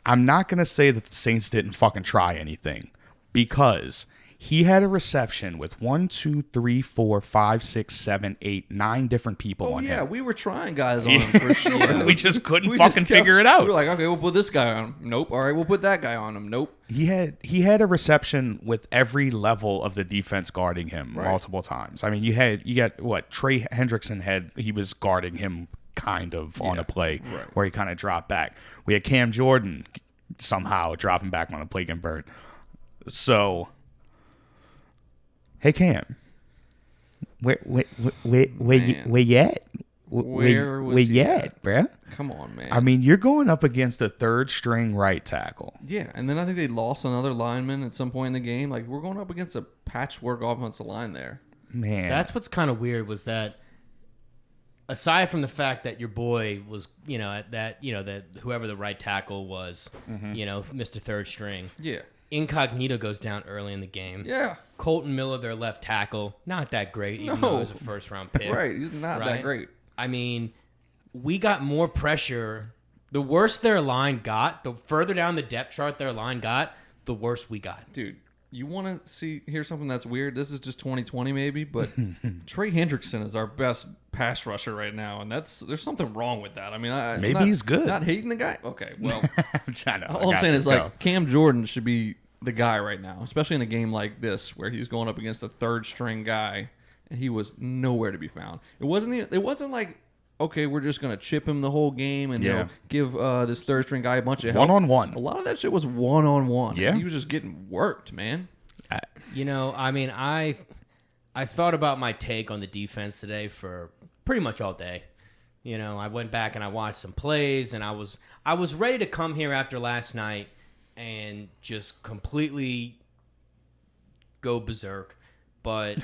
Speaker 5: I'm not going to say that the Saints didn't fucking try anything, because he had a reception with 1, 2, 3, 4, 5, 6, 7, 8, 9 different people
Speaker 6: Oh
Speaker 5: on
Speaker 6: yeah,
Speaker 5: him.
Speaker 6: we were trying guys on him for sure.
Speaker 5: We just couldn't
Speaker 6: We
Speaker 5: fucking
Speaker 6: just kept-
Speaker 5: figure it out.
Speaker 6: We were like, okay, we'll put this guy on him. Nope. All right, we'll put that guy on him. Nope.
Speaker 5: He had a reception with every level of the defense guarding him multiple times. I mean, you got what Trey Hendrickson he was guarding him kind of on a play where he kind of dropped back. We had Cam Jordan somehow dropping back on a play getting burned. So, hey Cam, where you at?
Speaker 6: Where was he at?
Speaker 5: bruh?
Speaker 6: Come on, man.
Speaker 5: I mean, you're going up against a third string right tackle.
Speaker 6: Yeah, and then I think they lost another lineman at some point in the game. Like, we're going up against a patchwork offensive line there.
Speaker 5: Man,
Speaker 7: That's what's kind of weird was that, aside from the fact that your boy was, that whoever the right tackle was, Mr. Third String,
Speaker 6: Yeah.
Speaker 7: Incognito goes down early in the game.
Speaker 6: Yeah.
Speaker 7: Colton Miller, their left tackle, not that great, even
Speaker 6: No.
Speaker 7: though he was a first-round pick.
Speaker 6: Right. He's not that
Speaker 7: Right?
Speaker 6: great.
Speaker 7: I mean, we got more pressure. The worse their line got, the further down the depth chart their line got, the worse we got.
Speaker 6: Dude, you want to hear something that's weird? This is just 2020 maybe, but Trey Hendrickson is our best pass rusher right now, and there's something wrong with that. I mean,
Speaker 5: Maybe
Speaker 6: I'm not-
Speaker 5: he's good.
Speaker 6: Not hating the guy. Okay, well,
Speaker 5: I
Speaker 6: all I'm saying is like Cam Jordan should be the guy right now, especially in a game like this where he's going up against a third string guy, and he was nowhere to be found. It wasn't like, okay, we're just gonna chip him the whole game and give this third string guy a bunch of help.
Speaker 5: One-on-one.
Speaker 6: A lot of that shit was 1-on-1.
Speaker 5: Yeah.
Speaker 6: He was just getting worked, man.
Speaker 7: I mean, I thought about my take on the defense today for pretty much all day. I went back and I watched some plays, and I was ready to come here after last night and just completely go berserk. But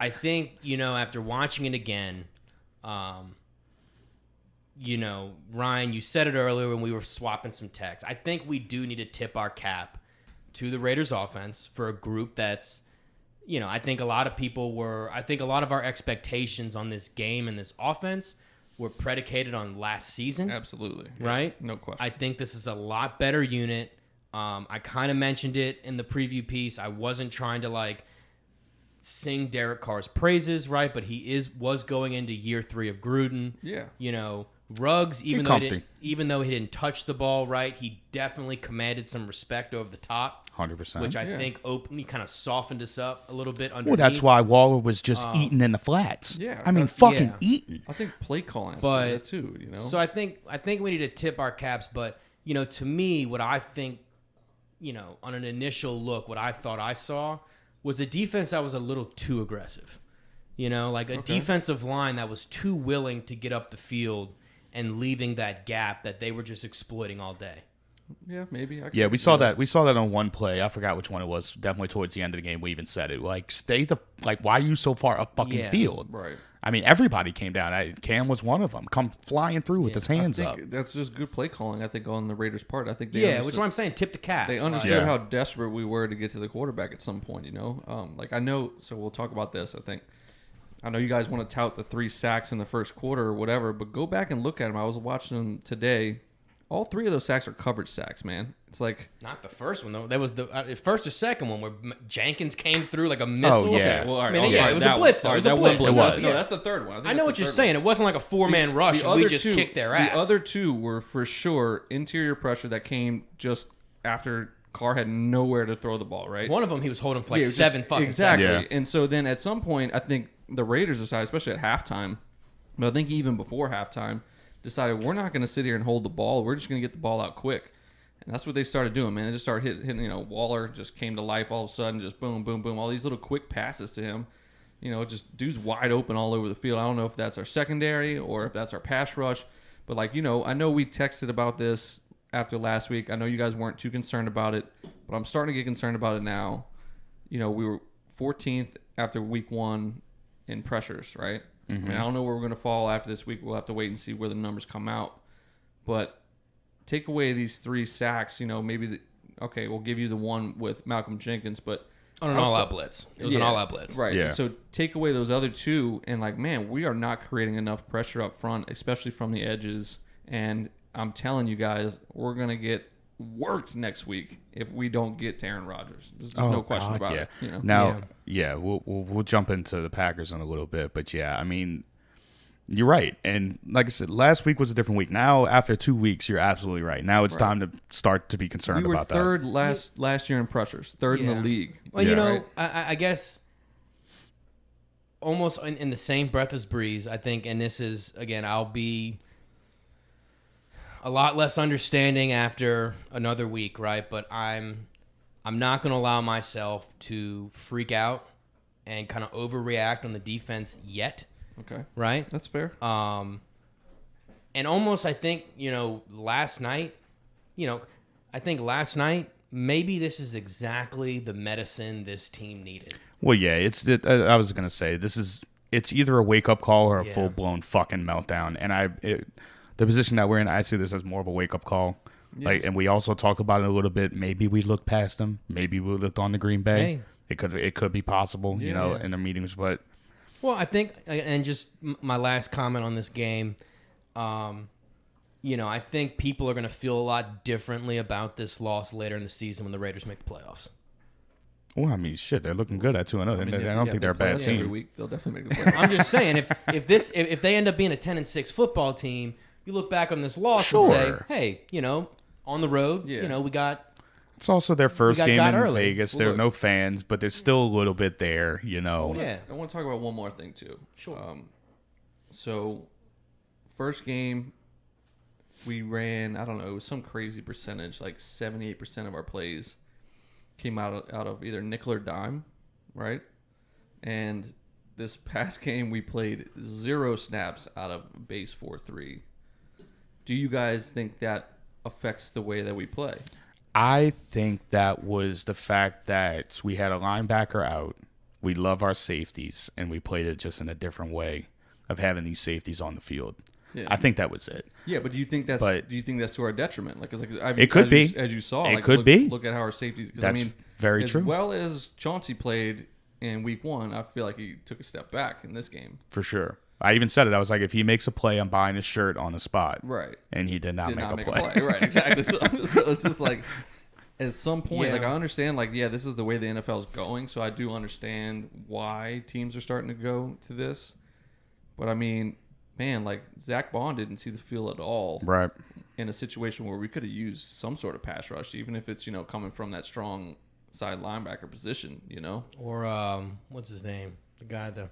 Speaker 7: I think, after watching it again, Ryan, you said it earlier when we were swapping some texts. I think we do need to tip our cap to the Raiders offense for a group that's, I think a lot of our expectations on this game and this offense were predicated on last season.
Speaker 6: Absolutely.
Speaker 7: Right?
Speaker 6: No question.
Speaker 7: I think this is a lot better unit. I kind of mentioned it in the preview piece. I wasn't trying to like sing Derek Carr's praises, right? But he was going into year 3 of Gruden.
Speaker 6: Yeah.
Speaker 7: You know, Ruggs, even though he didn't touch the ball right, he definitely commanded some respect over the top,
Speaker 5: 100%.
Speaker 7: which I think openly kind of softened us up a little bit underneath.
Speaker 5: Well, that's why Waller was just eating in the flats.
Speaker 6: Yeah,
Speaker 5: I mean,
Speaker 6: that's-
Speaker 5: fucking
Speaker 7: yeah.
Speaker 5: eating.
Speaker 6: I think play calling has
Speaker 7: But-
Speaker 6: to do that too, you know?
Speaker 7: So I think we need to tip our caps, but you know, to me, what I think, you know, on an initial look, what I thought I saw was a defense that was a little too aggressive. You know, like a defensive line that was too willing to get up the field and leaving that gap that they were just exploiting all day.
Speaker 6: yeah, maybe.
Speaker 5: Yeah, we saw that. We saw that on one play. I forgot which one it was. Definitely towards the end of the game, we even said it. Like, why are you so far up fucking
Speaker 7: Yeah.
Speaker 5: field?
Speaker 6: Right.
Speaker 5: I mean, everybody came down. Cam was one of them. Come flying through with his hands
Speaker 6: I
Speaker 5: up.
Speaker 6: think that's just good play calling, I think, on the Raiders' part. I think they
Speaker 7: Yeah,
Speaker 6: understood-
Speaker 7: which is what I'm saying. Tip the cap.
Speaker 6: They understood
Speaker 5: Yeah.
Speaker 6: how desperate we were to get to the quarterback at some point, you know? Like, I know, so we'll talk about this, I think. I know you guys want to tout the 3 sacks in the first quarter or whatever, but go back and look at them. I was watching them today. All 3 of those sacks are coverage sacks, man. It's like,
Speaker 7: Not the first one though. That was the first or second one where Jenkins came through like a missile.
Speaker 5: Oh, yeah.
Speaker 6: okay, well, all right,
Speaker 7: I mean,
Speaker 6: okay,
Speaker 7: yeah, it was a
Speaker 6: that
Speaker 7: blitz,
Speaker 6: one.
Speaker 7: though. It was
Speaker 6: All
Speaker 7: a
Speaker 6: right, that one
Speaker 7: blitz.
Speaker 5: It was.
Speaker 6: No, that's the third one.
Speaker 7: I
Speaker 6: think
Speaker 7: know
Speaker 6: that's
Speaker 7: what
Speaker 6: the
Speaker 7: you're
Speaker 6: third
Speaker 7: saying.
Speaker 6: one.
Speaker 7: It wasn't like a 4-man rush and we just kicked their ass.
Speaker 6: The other 2 were for sure interior pressure that came just after Carr had nowhere to throw the ball, right?
Speaker 7: One of them he was holding for like
Speaker 6: Yeah, it was
Speaker 7: 7
Speaker 6: just-
Speaker 7: fucking
Speaker 6: exactly.
Speaker 7: seconds.
Speaker 5: Yeah.
Speaker 6: And so then at some point, I think the Raiders decided, especially at halftime, but I think even before halftime, decided we're not going to sit here and hold the ball. We're just going to get the ball out quick. And that's what they started doing, man. They just started hitting, you know, Waller just came to life all of a sudden, just boom, boom, boom. All these little quick passes to him. You know, just dude's wide open all over the field. I don't know if that's our secondary or if that's our pass rush. But, like, you know, I know we texted about this after last week. I know you guys weren't too concerned about it, but I'm starting to get concerned about it now. You know, we were 14th after week 1 in pressures, right? I mean, I don't know where we're going to fall after this week. We'll have to wait and see where the numbers come out. But take away these 3 sacks, you know, maybe, we'll give you the one with Malcolm Jenkins, but
Speaker 7: On an all-out blitz. It was an all-out blitz.
Speaker 6: Right.
Speaker 5: Yeah.
Speaker 6: So take away those other 2, and like, man, we are not creating enough pressure up front, especially from the edges. And I'm telling you guys, we're gonna get worked next week if we don't get to Aaron Rodgers. There's no question about
Speaker 5: yeah.
Speaker 6: it. You know?
Speaker 5: Now, we'll jump into the Packers in a little bit, but yeah, I mean, you're right. And like I said, last week was a different week. Now, after 2 weeks, you're absolutely right. Now it's time to start to be concerned
Speaker 6: we were
Speaker 5: about
Speaker 6: third last year in pressures, third in the
Speaker 7: Yeah.
Speaker 6: league.
Speaker 7: Well, you
Speaker 5: Yeah.
Speaker 7: know,
Speaker 6: Right.
Speaker 7: I guess almost in the same breath as Breeze, I think, and this is, again, I'll be a lot less understanding after another week, right? But I'm not going to allow myself to freak out and kind of overreact on the defense yet,
Speaker 6: Okay.
Speaker 7: right?
Speaker 6: That's fair.
Speaker 7: And almost, I think, you know, last night, maybe this is exactly the medicine this team needed.
Speaker 5: Well, yeah, I was gonna say it's either a wake up call or a
Speaker 7: Yeah.
Speaker 5: full blown fucking meltdown. And the position that we're in, I see this as more of a wake up call. Like, and we also talked about it a little bit. Maybe we looked past them. Maybe we looked on the Green Bay.
Speaker 7: Hey.
Speaker 5: It could be possible, you know, in the meetings. But
Speaker 7: Well, I think, and just my last comment on this game, you know, I think people are going to feel a lot differently about this loss later in the season when the Raiders make the playoffs.
Speaker 5: well, I mean, shit, they're looking good at 2-0. I don't think they're a bad
Speaker 6: Every
Speaker 5: team.
Speaker 6: week they'll definitely make the play.
Speaker 7: I'm just saying, if they end up being a 10-6 football team, you look back on this loss and say,
Speaker 5: Sure.
Speaker 7: hey, you know, on the road,
Speaker 6: Yeah.
Speaker 7: you know, we got.
Speaker 5: It's also their first
Speaker 7: got
Speaker 5: game
Speaker 7: got
Speaker 5: in
Speaker 7: early.
Speaker 5: Vegas.
Speaker 6: Well,
Speaker 5: There are
Speaker 6: look.
Speaker 5: no fans, but there's still a little bit there, you know.
Speaker 7: Yeah.
Speaker 6: I want to talk about one more thing too.
Speaker 7: Sure.
Speaker 6: So, first game, we ran, I don't know, it was some crazy percentage, like 78% of our plays came out of either nickel or dime, right? And this past game, we played 0 snaps out of base 4-3. Do you guys think that affects the way that we play?
Speaker 5: I think that was the fact that we had a linebacker out. We love our safeties, and we played it just in a different way of having these safeties on the field.
Speaker 6: Yeah.
Speaker 5: I think that was it.
Speaker 6: Yeah, but do you think that's to our detriment? Like, 'cause like
Speaker 5: It could
Speaker 6: as
Speaker 5: be.
Speaker 6: as you saw.
Speaker 5: It
Speaker 6: like,
Speaker 5: could
Speaker 6: look,
Speaker 5: be.
Speaker 6: Look at how our safety.
Speaker 5: That's very
Speaker 6: as
Speaker 5: true.
Speaker 6: Well as Chauncey played in week 1, I feel like he took a step back in this game.
Speaker 5: For sure. I even said it. I was like, if he makes a play, I'm buying his shirt on the spot.
Speaker 6: Right.
Speaker 5: And he did not
Speaker 6: Did
Speaker 5: make
Speaker 6: not
Speaker 5: a
Speaker 6: make
Speaker 5: play.
Speaker 6: a play. Right, exactly. So it's just like, at some point,
Speaker 7: Yeah.
Speaker 6: like I understand, like, yeah, this is the way the NFL is going, so I do understand why teams are starting to go to this. But I mean, man, like Zach Bond didn't see the field at all
Speaker 5: Right.
Speaker 6: in a situation where we could have used some sort of pass rush, even if it's, coming from that strong side linebacker position,
Speaker 7: Or what's his name? The guy, the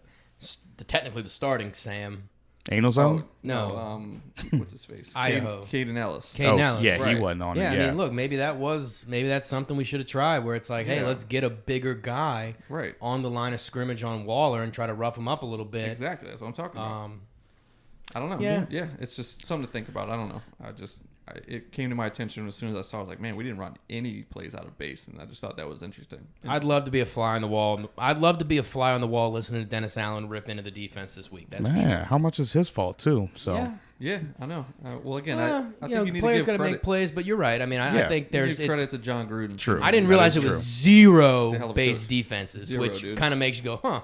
Speaker 7: technically the starting Sam.
Speaker 5: Anal zone?
Speaker 7: No.
Speaker 6: What's his face?
Speaker 7: Idaho.
Speaker 6: Caden Ellis.
Speaker 7: Caden Ellis,
Speaker 5: yeah,
Speaker 6: right.
Speaker 5: he wasn't on
Speaker 7: Yeah,
Speaker 5: it.
Speaker 7: I
Speaker 5: Yeah.
Speaker 7: mean, look, maybe that's something we should have tried. Where it's like, hey,
Speaker 6: Yeah.
Speaker 7: let's get a bigger guy
Speaker 6: Right.
Speaker 7: on the line of scrimmage on Waller and try to rough him up a little bit.
Speaker 6: Exactly. That's what I'm talking about. I don't know.
Speaker 7: yeah.
Speaker 6: Yeah, it's just something to think about. I don't know. It came to my attention as soon as I saw it. I was like, man, we didn't run any plays out of base, and I just thought that was interesting.
Speaker 7: I'd love to be a fly on the wall. I'd love to be a fly on the wall listening to Dennis Allen rip into the defense this week. That's for sure.
Speaker 5: Man, how much is his fault, too? So,
Speaker 7: Yeah.
Speaker 6: Yeah, I know. Well, again,
Speaker 7: Well,
Speaker 6: I
Speaker 7: you
Speaker 6: think
Speaker 7: know,
Speaker 6: you need
Speaker 7: players
Speaker 6: to give
Speaker 7: got to make
Speaker 6: credit.
Speaker 7: plays, but you're right. I mean, I
Speaker 5: Yeah.
Speaker 7: think there's
Speaker 6: Give credit
Speaker 7: it's,
Speaker 6: to John Gruden.
Speaker 5: True.
Speaker 7: I didn't
Speaker 5: That
Speaker 7: realize
Speaker 5: is
Speaker 7: it was
Speaker 5: true.
Speaker 7: zero
Speaker 6: He's a hell of a
Speaker 7: base
Speaker 6: coach.
Speaker 7: defenses,
Speaker 6: Zero,
Speaker 7: which
Speaker 6: dude.
Speaker 7: kind of makes you go, huh?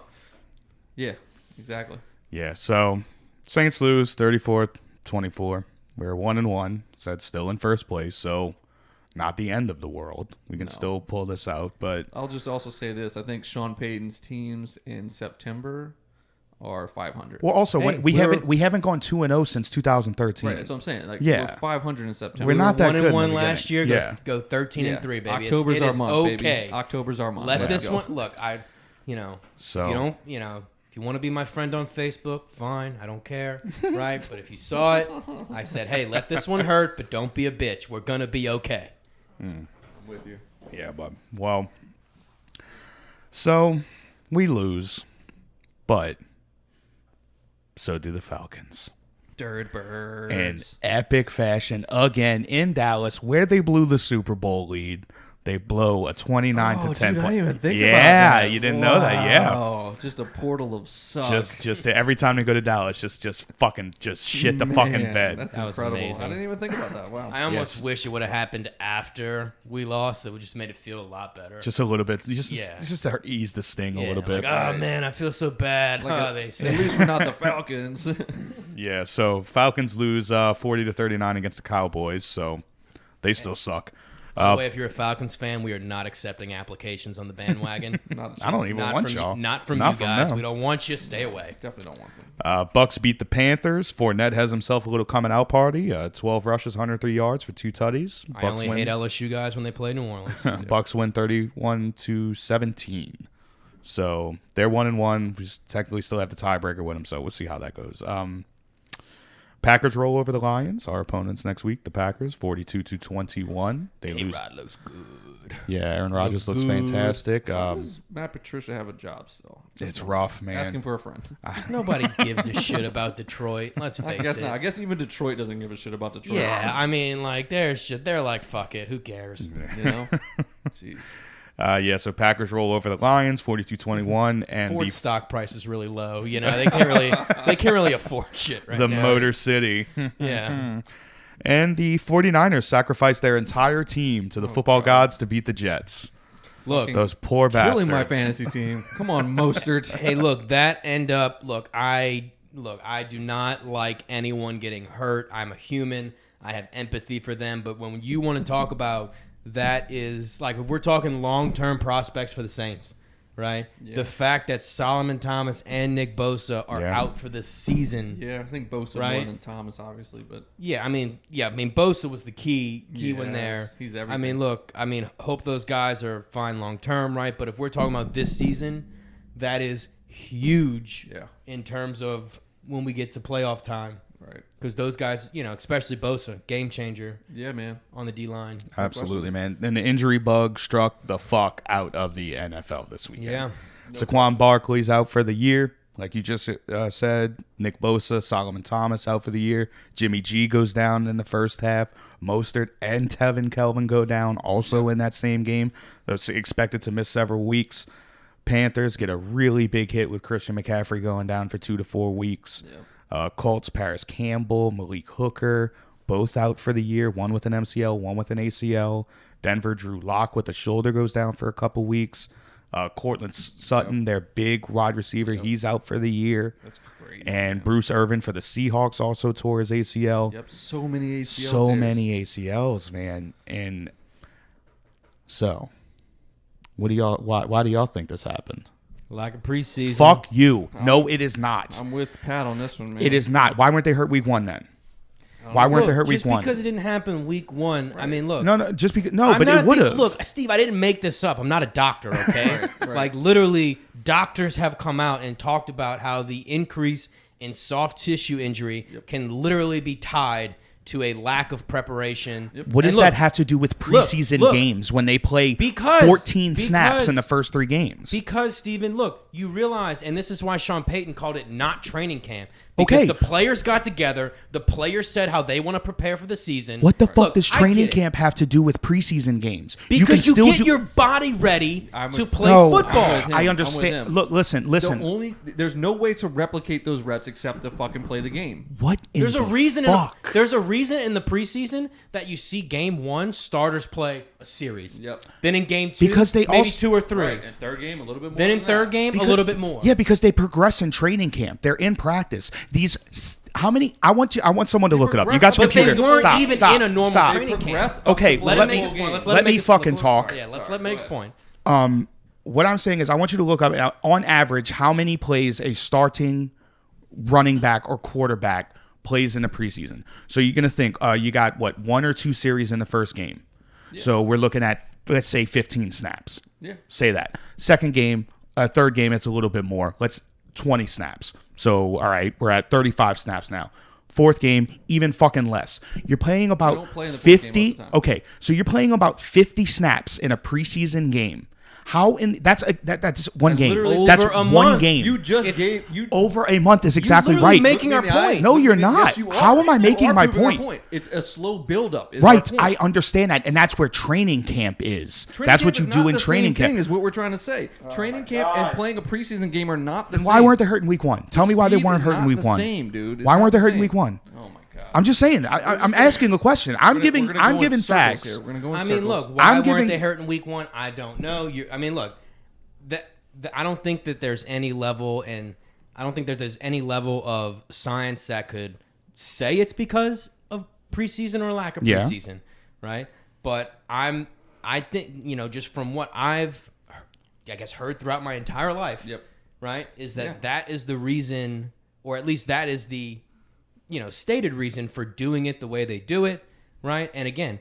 Speaker 6: Yeah, exactly.
Speaker 5: yeah. So, Saints lose 34-24. We're 1-1. Said still in first place. So, not the end of the world. We can still pull this out. But,
Speaker 6: I'll just also say this: I think Sean Payton's teams in September are 500.
Speaker 5: well, also,
Speaker 7: Hey,
Speaker 5: we haven't gone 2-0 since 2013.
Speaker 6: Right, that's what I'm saying. Like,
Speaker 5: Yeah.
Speaker 6: we're 500 in September.
Speaker 5: We're not that
Speaker 7: one
Speaker 5: good
Speaker 7: and
Speaker 5: in
Speaker 7: one
Speaker 5: the
Speaker 7: last year.
Speaker 5: beginning. Yeah.
Speaker 7: Go 13
Speaker 6: Yeah.
Speaker 7: and 3, baby.
Speaker 6: October's
Speaker 7: It
Speaker 6: our
Speaker 7: is
Speaker 6: month,
Speaker 7: okay.
Speaker 6: baby. October's our month.
Speaker 7: Let
Speaker 6: Let's
Speaker 7: this
Speaker 6: go.
Speaker 7: one look.
Speaker 5: So-
Speaker 7: if you don't, if you want to be my friend on Facebook, fine. I don't care, right? But if you saw it, I said, hey, let this one hurt, but don't be a bitch. We're gonna be okay.
Speaker 6: I'm with you.
Speaker 5: Yeah, but well, so we lose, but so do the Falcons
Speaker 6: Dirt birds.
Speaker 5: in epic fashion again in Dallas, where they blew the Super Bowl lead. They blow a 29-10
Speaker 6: dude, I didn't even think
Speaker 5: yeah,
Speaker 6: about that.
Speaker 5: you didn't know that, yeah.
Speaker 6: Oh, just a portal of suck.
Speaker 5: Just every time they go to Dallas, just fucking shit the fucking
Speaker 6: Man,
Speaker 5: bed.
Speaker 6: That's
Speaker 7: That was
Speaker 6: incredible.
Speaker 7: amazing.
Speaker 6: I didn't even think about that. Wow.
Speaker 7: I almost
Speaker 5: Yes.
Speaker 7: wish it would have happened after we lost. It would just made it feel a lot better.
Speaker 5: Just a little bit,
Speaker 7: Yeah.
Speaker 5: just to ease the sting a little bit.
Speaker 7: Like, oh man, I feel so bad. They
Speaker 6: At
Speaker 7: say.
Speaker 6: least we're not the Falcons.
Speaker 5: Yeah, so Falcons lose 40-39 against the Cowboys, so they still suck.
Speaker 7: By the way, if you're a Falcons fan, we are not accepting applications on the bandwagon.
Speaker 6: Not a
Speaker 5: I don't
Speaker 6: chance.
Speaker 5: even
Speaker 7: Not
Speaker 5: want
Speaker 7: from
Speaker 5: y'all.
Speaker 7: Not from
Speaker 5: Not
Speaker 7: you guys.
Speaker 5: them.
Speaker 7: We don't want you. Stay away.
Speaker 6: Definitely don't want them.
Speaker 5: Bucks beat the Panthers. Fournette has himself a little coming out party. 12 rushes, 103 yards for 2 tutties.
Speaker 7: I only hate LSU guys when they play New Orleans.
Speaker 5: Bucks win 31-17. So they're 1-1. We technically still have the tiebreaker with them, so we'll see how that goes. Packers roll over the Lions. Our opponents next week, the Packers, 42-21. They lose.
Speaker 7: A-Rod looks good.
Speaker 5: Yeah, Aaron Rodgers looks
Speaker 7: good.
Speaker 5: fantastic.
Speaker 6: Does Matt Patricia have a job still?
Speaker 5: It's rough, man.
Speaker 6: Asking for a friend.
Speaker 7: Just nobody gives a shit about Detroit. Let's face
Speaker 6: I guess
Speaker 7: it.
Speaker 6: not. I guess even Detroit doesn't give a shit about Detroit.
Speaker 7: Yeah, I mean, like, they're like, fuck it. Who cares?
Speaker 6: You know? Jeez.
Speaker 5: So Packers roll over the Lions, 42-21, and
Speaker 7: Ford
Speaker 5: the
Speaker 7: stock price is really low. You know, they can't really afford shit right
Speaker 5: the
Speaker 7: now.
Speaker 5: Motor City.
Speaker 7: Yeah.
Speaker 5: And the 49ers sacrificed their entire team to the football gods to beat the Jets.
Speaker 7: Look,
Speaker 5: Those poor bastards.
Speaker 6: Killing my fantasy team. Come on, Mostert.
Speaker 7: hey, look, that end up. I do not like anyone getting hurt. I'm a human. I have empathy for them. But when you want to talk about that, is like if we're talking long-term prospects for the Saints, right?
Speaker 6: Yeah.
Speaker 7: The fact that Solomon Thomas and Nick Bosa are
Speaker 5: Yeah.
Speaker 7: out for the season.
Speaker 6: Yeah, I think Bosa
Speaker 7: Right?
Speaker 6: more than Thomas, obviously, but
Speaker 7: Yeah, I mean, Bosa was the key one there.
Speaker 6: He's
Speaker 7: I
Speaker 6: everything.
Speaker 7: mean, look, hope those guys are fine long term, right? But if we're talking about this season, that is huge
Speaker 6: Yeah.
Speaker 7: in terms of when we get to playoff time.
Speaker 6: right.
Speaker 7: Because those guys, especially Bosa, game changer
Speaker 6: Yeah, man.
Speaker 7: on the D line.
Speaker 5: Absolutely, man. And the injury bug struck the fuck out of the NFL this weekend.
Speaker 7: Yeah.
Speaker 5: Saquon Barkley's out for the year. Like you just said, Nick Bosa, Solomon Thomas out for the year. Jimmy G goes down in the first half. Mostert and Tevin Kelvin go down also in that same game. They're expected to miss several weeks. Panthers get a really big hit with Christian McCaffrey going down for 2 to 4 weeks. Colts, Paris Campbell, Malik Hooker, both out for the year. One with an MCL, one with an ACL. Denver, Drew Lock with a shoulder goes down for a couple weeks. Cortland Sutton, their big wide receiver, he's out for the year.
Speaker 6: That's crazy.
Speaker 5: And Bruce Irvin for the Seahawks also tore his ACL.
Speaker 6: Yep, so many ACLs.
Speaker 5: So many ACLs, man. And so, what do y'all? Why do y'all think this happened?
Speaker 7: Lack of preseason.
Speaker 5: Fuck you. No, it is not.
Speaker 6: I'm with Pat on this one, man.
Speaker 5: It is not. Why weren't they hurt week 1 then? Why weren't they hurt week
Speaker 7: just
Speaker 5: 1?
Speaker 7: because it didn't happen week 1. I mean, look.
Speaker 5: No, just because. No,
Speaker 7: I'm
Speaker 5: but
Speaker 7: not
Speaker 5: it would have.
Speaker 7: Look, Steve, I didn't make this up. I'm not a doctor, okay?
Speaker 6: Right.
Speaker 7: Like, literally, doctors have come out and talked about how the increase in soft tissue injury can literally be tied to a lack of preparation.
Speaker 5: What does
Speaker 7: And look,
Speaker 5: that have to do with preseason
Speaker 7: look,
Speaker 5: games when they play
Speaker 7: because-
Speaker 5: 14 snaps
Speaker 7: because-
Speaker 5: in the first 3 games?
Speaker 7: Because, Steven, look, you realize, and this is why Sean Payton called it not training camp. Because
Speaker 5: Okay.
Speaker 7: the players got together, the players said how they want to prepare for the season.
Speaker 5: What the fuck
Speaker 7: Look,
Speaker 5: does
Speaker 7: I
Speaker 5: training
Speaker 7: get it.
Speaker 5: camp have to do with preseason games?
Speaker 7: Because you,
Speaker 5: can
Speaker 7: get
Speaker 5: still
Speaker 7: your body ready
Speaker 6: I'm
Speaker 7: to
Speaker 6: with-
Speaker 7: play
Speaker 5: no,
Speaker 7: football.
Speaker 6: I'm with him.
Speaker 5: I
Speaker 6: I'm
Speaker 5: understand.
Speaker 6: with him.
Speaker 5: Look, listen.
Speaker 6: There's no way to replicate those reps except to fucking play the game.
Speaker 5: What in
Speaker 7: There's
Speaker 5: the
Speaker 7: a reason.
Speaker 5: fuck?
Speaker 7: There's a reason in the preseason that you see game 1 starters play a series.
Speaker 6: Yep.
Speaker 7: Then in game 2,
Speaker 5: Because they
Speaker 7: maybe
Speaker 5: also-
Speaker 7: 2 or 3.
Speaker 6: Right. And third game, a little bit more.
Speaker 7: Then in
Speaker 6: than
Speaker 7: third
Speaker 6: that.
Speaker 7: game,
Speaker 5: Because-
Speaker 7: a little bit more.
Speaker 5: Yeah, because they progress in training camp. They're in practice. How many? I want someone to look it up. You got your
Speaker 7: But they
Speaker 5: computer.
Speaker 7: weren't
Speaker 5: Stop,
Speaker 7: even
Speaker 5: stop,
Speaker 7: in a normal
Speaker 5: stop.
Speaker 7: training
Speaker 6: Progress
Speaker 7: camp.
Speaker 6: up
Speaker 5: Okay,
Speaker 6: to
Speaker 7: Let
Speaker 6: play
Speaker 7: him
Speaker 6: the
Speaker 7: make
Speaker 6: whole
Speaker 7: his point.
Speaker 6: game.
Speaker 7: Let's
Speaker 5: let
Speaker 7: him
Speaker 5: me
Speaker 7: make his-
Speaker 5: fucking
Speaker 7: let's-
Speaker 5: talk.
Speaker 7: Yeah, let make his point.
Speaker 5: What I'm saying is, I want you to look up on average how many plays a starting running back or quarterback plays in the preseason. So you're gonna think you got what 1 or 2 series in the first game. So we're looking at, let's say, 15 snaps.
Speaker 6: Yeah.
Speaker 5: Say that. Second game, third game, it's a little bit more. Let's 20 snaps. So all right, we're at 35 snaps now. Fourth game, even fucking less. You're playing about
Speaker 6: don't play in the fourth game most
Speaker 5: 50.
Speaker 6: of the time.
Speaker 5: Okay, so you're playing about 50 snaps in a preseason game. How in that's one game.
Speaker 6: literally
Speaker 5: That's
Speaker 7: over a
Speaker 5: one
Speaker 7: month.
Speaker 5: game.
Speaker 6: You just
Speaker 7: It's
Speaker 6: gave you.
Speaker 5: Over a month is exactly
Speaker 7: literally
Speaker 5: right.
Speaker 7: making our
Speaker 6: Look me in the eye.
Speaker 7: point.
Speaker 5: No, you're
Speaker 6: Yes,
Speaker 5: not.
Speaker 6: you are.
Speaker 5: How am I
Speaker 6: You
Speaker 5: making
Speaker 6: are
Speaker 5: my
Speaker 6: proving our
Speaker 5: point?
Speaker 6: It's a slow buildup. is
Speaker 5: Right,
Speaker 6: our
Speaker 5: I
Speaker 6: point.
Speaker 5: understand that, and that's where training camp is.
Speaker 6: Training
Speaker 5: That's
Speaker 6: camp
Speaker 5: what you
Speaker 6: is
Speaker 5: do
Speaker 6: not
Speaker 5: in
Speaker 6: the
Speaker 5: training
Speaker 6: same thing,
Speaker 5: camp.
Speaker 6: is what we're trying to say. Training camp and playing a preseason game are not the same.
Speaker 5: Why weren't they hurt in week 1? Tell me why they
Speaker 6: Speed
Speaker 5: weren't
Speaker 6: is
Speaker 5: hurt in
Speaker 6: not
Speaker 5: week
Speaker 6: the
Speaker 5: 1.
Speaker 6: same, dude. It's
Speaker 5: Why
Speaker 6: not
Speaker 5: weren't they
Speaker 6: the
Speaker 5: hurt in
Speaker 6: same.
Speaker 5: week 1?
Speaker 6: Oh my god.
Speaker 5: I'm just saying. I'm asking a question. I'm
Speaker 6: We're
Speaker 5: giving
Speaker 6: gonna go in
Speaker 5: giving
Speaker 6: circles
Speaker 5: facts.
Speaker 6: here. We're gonna go in
Speaker 7: I mean,
Speaker 6: circles.
Speaker 7: look, why
Speaker 5: I'm
Speaker 7: weren't
Speaker 5: giving-
Speaker 7: they hurt in week 1? I don't know. I mean, look, I don't think that there's any level, and I don't think that there's any level of science that could say it's because of preseason or lack of
Speaker 5: Yeah.
Speaker 7: preseason, right? But I think, just from what I've, I guess, heard throughout my entire life,
Speaker 6: Yep.
Speaker 7: right, is that
Speaker 6: Yeah.
Speaker 7: that is the reason, or at least that is the, stated reason for doing it the way they do it, right? And again,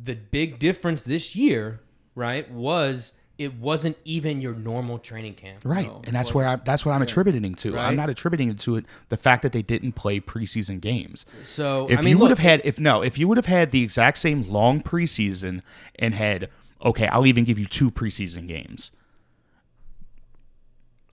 Speaker 7: the big difference this year, right, was it wasn't even your normal training camp.
Speaker 5: Right,
Speaker 6: No,
Speaker 5: and that's what I'm attributing it to.
Speaker 7: Right.
Speaker 5: I'm not attributing it to the fact that they didn't play preseason games.
Speaker 7: So
Speaker 5: If
Speaker 7: I mean,
Speaker 5: you would
Speaker 7: look,
Speaker 5: have had if you would have had the exact same long preseason and had I'll even give you 2 preseason games.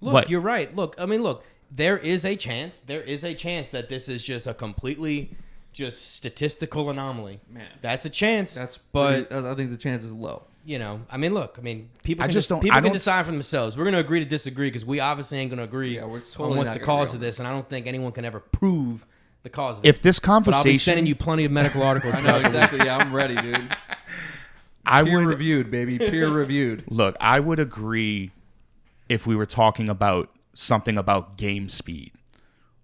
Speaker 7: look,
Speaker 5: what?
Speaker 7: you're right. Look, I mean, look, there is a chance that this is just a completely just statistical anomaly.
Speaker 6: Man.
Speaker 7: That's a chance.
Speaker 6: That's
Speaker 7: but
Speaker 6: I think the chance is low.
Speaker 7: I mean, look, people
Speaker 5: I
Speaker 7: can,
Speaker 5: just don't-
Speaker 7: people
Speaker 5: I
Speaker 7: can
Speaker 5: don't-
Speaker 7: decide for themselves. We're going to agree to disagree because we obviously ain't going to agree
Speaker 6: Yeah, we're
Speaker 7: on
Speaker 6: totally
Speaker 7: what's
Speaker 6: not
Speaker 7: the
Speaker 6: gonna
Speaker 7: cause
Speaker 6: agree
Speaker 7: of
Speaker 6: on
Speaker 7: this, and I don't think anyone can ever prove the cause of it.
Speaker 5: If this
Speaker 7: But I'll be
Speaker 5: conversation,
Speaker 7: sending you plenty of medical articles.
Speaker 6: I know exactly. Yeah, I'm ready, dude.
Speaker 5: I
Speaker 6: Peer
Speaker 5: would
Speaker 6: reviewed, baby. Peer reviewed.
Speaker 5: look. I would agree if we were talking about something about game speed.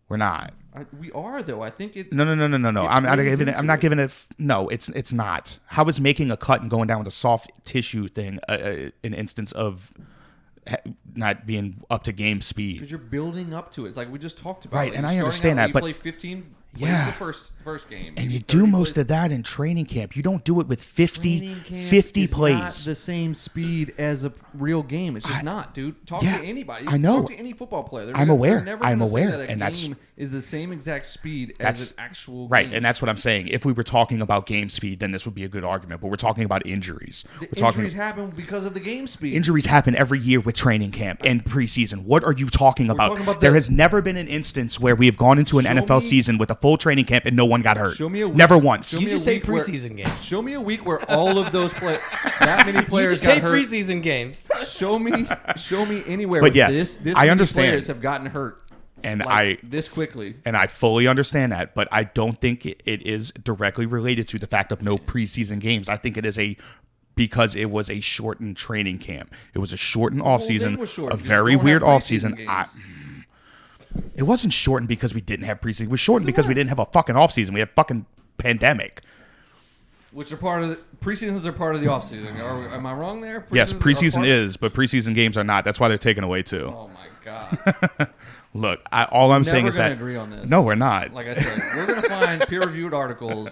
Speaker 5: We're not.
Speaker 6: We are though. I think it.
Speaker 5: No. I'm not
Speaker 6: plays
Speaker 5: giving it.
Speaker 6: into
Speaker 5: I'm not
Speaker 6: it.
Speaker 5: giving it. No, it's not. How is making a cut and going down with a soft tissue thing an instance of not being up to game speed?
Speaker 6: Because you're building up to it. It's like we just talked about.
Speaker 5: Right,
Speaker 6: Like,
Speaker 5: and
Speaker 6: you're
Speaker 5: I
Speaker 6: starting
Speaker 5: understand
Speaker 6: out,
Speaker 5: that,
Speaker 6: you
Speaker 5: but-
Speaker 6: play 15.
Speaker 5: Yeah.
Speaker 6: The first game.
Speaker 5: And you
Speaker 6: Maybe
Speaker 5: do
Speaker 6: 30
Speaker 5: most
Speaker 6: plays.
Speaker 5: of that in training camp. You don't do it with 50
Speaker 6: Training camp
Speaker 5: 50
Speaker 6: is
Speaker 5: plays.
Speaker 6: Not the same speed as a real game. It's just not, dude. Talk
Speaker 5: yeah,
Speaker 6: to anybody.
Speaker 5: I know.
Speaker 6: Talk to any football player. They're
Speaker 5: I'm
Speaker 6: never-
Speaker 5: aware.
Speaker 6: they're never
Speaker 5: I'm
Speaker 6: gonna say
Speaker 5: aware.
Speaker 6: that a
Speaker 5: And that's-
Speaker 6: game is the same exact speed
Speaker 5: That's
Speaker 6: as an actual
Speaker 5: right,
Speaker 6: game.
Speaker 5: and that's what I'm saying. If we were talking about game speed, then this would be a good argument. But we're talking about injuries.
Speaker 6: The
Speaker 5: We're talking
Speaker 6: injuries happen because of the game speed.
Speaker 5: injuries happen every year with training camp and preseason. What are you talking about?
Speaker 6: talking about
Speaker 5: There
Speaker 6: the-
Speaker 5: has never been an instance where we have gone into an
Speaker 6: Show
Speaker 5: NFL
Speaker 6: me-
Speaker 5: season with a full training camp and no one got hurt.
Speaker 6: Show me a week-
Speaker 5: Never once.
Speaker 6: show
Speaker 7: You
Speaker 6: me
Speaker 7: just
Speaker 6: a
Speaker 7: say
Speaker 6: week where-
Speaker 7: preseason games.
Speaker 6: Show me a week where all of those that many
Speaker 7: You
Speaker 6: players
Speaker 7: just
Speaker 6: got
Speaker 7: say
Speaker 6: hurt.
Speaker 7: preseason games.
Speaker 6: Show me anywhere.
Speaker 5: But
Speaker 6: where
Speaker 5: yes,
Speaker 6: this
Speaker 5: I
Speaker 6: many
Speaker 5: understand.
Speaker 6: Players have gotten hurt,
Speaker 5: And
Speaker 6: like, this quickly.
Speaker 5: And I fully understand that, but I don't think it is directly related to the fact of no preseason games. I think it is because it was a shortened training camp. It was a shortened
Speaker 6: thing
Speaker 5: offseason,
Speaker 6: was short.
Speaker 5: a
Speaker 6: You just
Speaker 5: very
Speaker 6: don't
Speaker 5: weird
Speaker 6: have preseason
Speaker 5: offseason.
Speaker 6: games.
Speaker 5: It wasn't shortened because we didn't have preseason. It was shortened because we didn't have a fucking offseason. We had fucking pandemic.
Speaker 6: Which are part of the preseasons are part of the offseason. Am I wrong there?
Speaker 5: Yes,
Speaker 6: Preseasons are
Speaker 5: preseason
Speaker 6: part-
Speaker 5: is, but preseason games are not. That's why they're taken away too.
Speaker 6: Oh my god.
Speaker 5: Look, all I'm saying
Speaker 6: Never
Speaker 5: is
Speaker 6: gonna
Speaker 5: that
Speaker 6: agree on this.
Speaker 5: no, we're not.
Speaker 6: Like I said, we're gonna find peer-reviewed articles,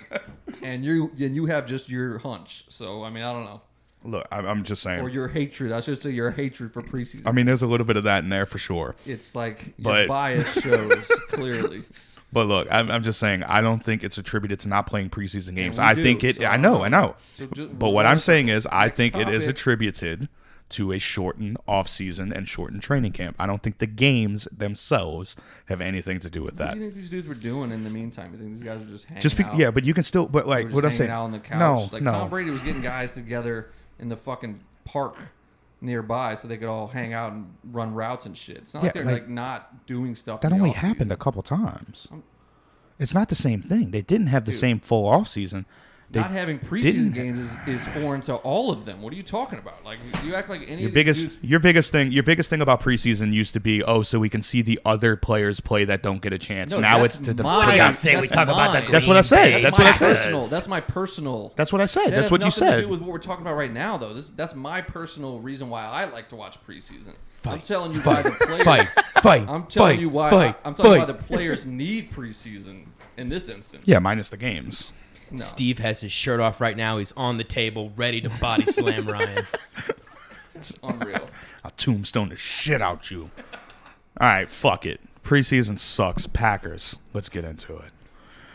Speaker 6: and you have just your hunch. So I mean, I don't know,
Speaker 5: Look, I'm just saying.
Speaker 6: or your hatred. I should say your hatred for preseason.
Speaker 5: I mean, there's a little bit of that in there for sure.
Speaker 6: It's like your
Speaker 5: But-
Speaker 6: bias shows clearly.
Speaker 5: But look, I'm just saying I don't think it's attributed to not playing preseason games.
Speaker 6: we
Speaker 5: I
Speaker 6: do,
Speaker 5: think it.
Speaker 6: so
Speaker 5: I
Speaker 6: I
Speaker 5: know.
Speaker 6: don't know. So
Speaker 5: But what I'm saying is, I
Speaker 6: next
Speaker 5: think it is
Speaker 6: topic.
Speaker 5: attributed to a shortened offseason and shortened training camp. I don't think the games themselves have anything to do with
Speaker 6: What
Speaker 5: that.
Speaker 6: do you think these dudes were doing in the meantime? You think these guys were just hanging
Speaker 5: Just
Speaker 6: out?
Speaker 5: yeah, but you can still. But
Speaker 6: They
Speaker 5: like
Speaker 6: were just
Speaker 5: what I'm
Speaker 6: hanging
Speaker 5: saying,
Speaker 6: out on the couch.
Speaker 5: no,
Speaker 6: Like
Speaker 5: no.
Speaker 6: Tom Brady was getting guys together in the fucking park nearby so they could all hang out and run routes and shit. It's not like
Speaker 5: Yeah,
Speaker 6: they're
Speaker 5: like,
Speaker 6: like not doing stuff.
Speaker 5: That
Speaker 6: in the
Speaker 5: only
Speaker 6: offseason.
Speaker 5: happened a couple times. It's not the same thing. They didn't have the same full offseason. They
Speaker 6: Not having preseason
Speaker 5: didn't-
Speaker 6: games is foreign to all of them. What are you talking about? Like you act like any
Speaker 5: Your
Speaker 6: of these
Speaker 5: biggest
Speaker 6: dudes,
Speaker 5: your biggest thing about preseason used to be, oh, so we can see the other players play that don't get a chance.
Speaker 6: No,
Speaker 5: Now
Speaker 6: that's
Speaker 5: it's to the
Speaker 6: mine.
Speaker 5: that's
Speaker 6: That's mine.
Speaker 5: what I said. That's what I said.
Speaker 6: personal. That's my personal.
Speaker 5: That's what I said.
Speaker 6: That
Speaker 5: That's
Speaker 6: has
Speaker 5: what you
Speaker 6: nothing to
Speaker 5: said.
Speaker 6: do with what we're talking about right now, though. That's my personal reason why I like to watch preseason. I'm telling you why the players. I'm telling you why. I'm telling you why the players need preseason in this instance.
Speaker 5: Yeah, minus the games.
Speaker 6: No.
Speaker 7: Steve has his shirt off right now. He's on the table, ready to body slam Ryan.
Speaker 6: It's unreal.
Speaker 5: I'll tombstone the shit out you. All right, fuck it. Preseason sucks. Packers. Let's get into it.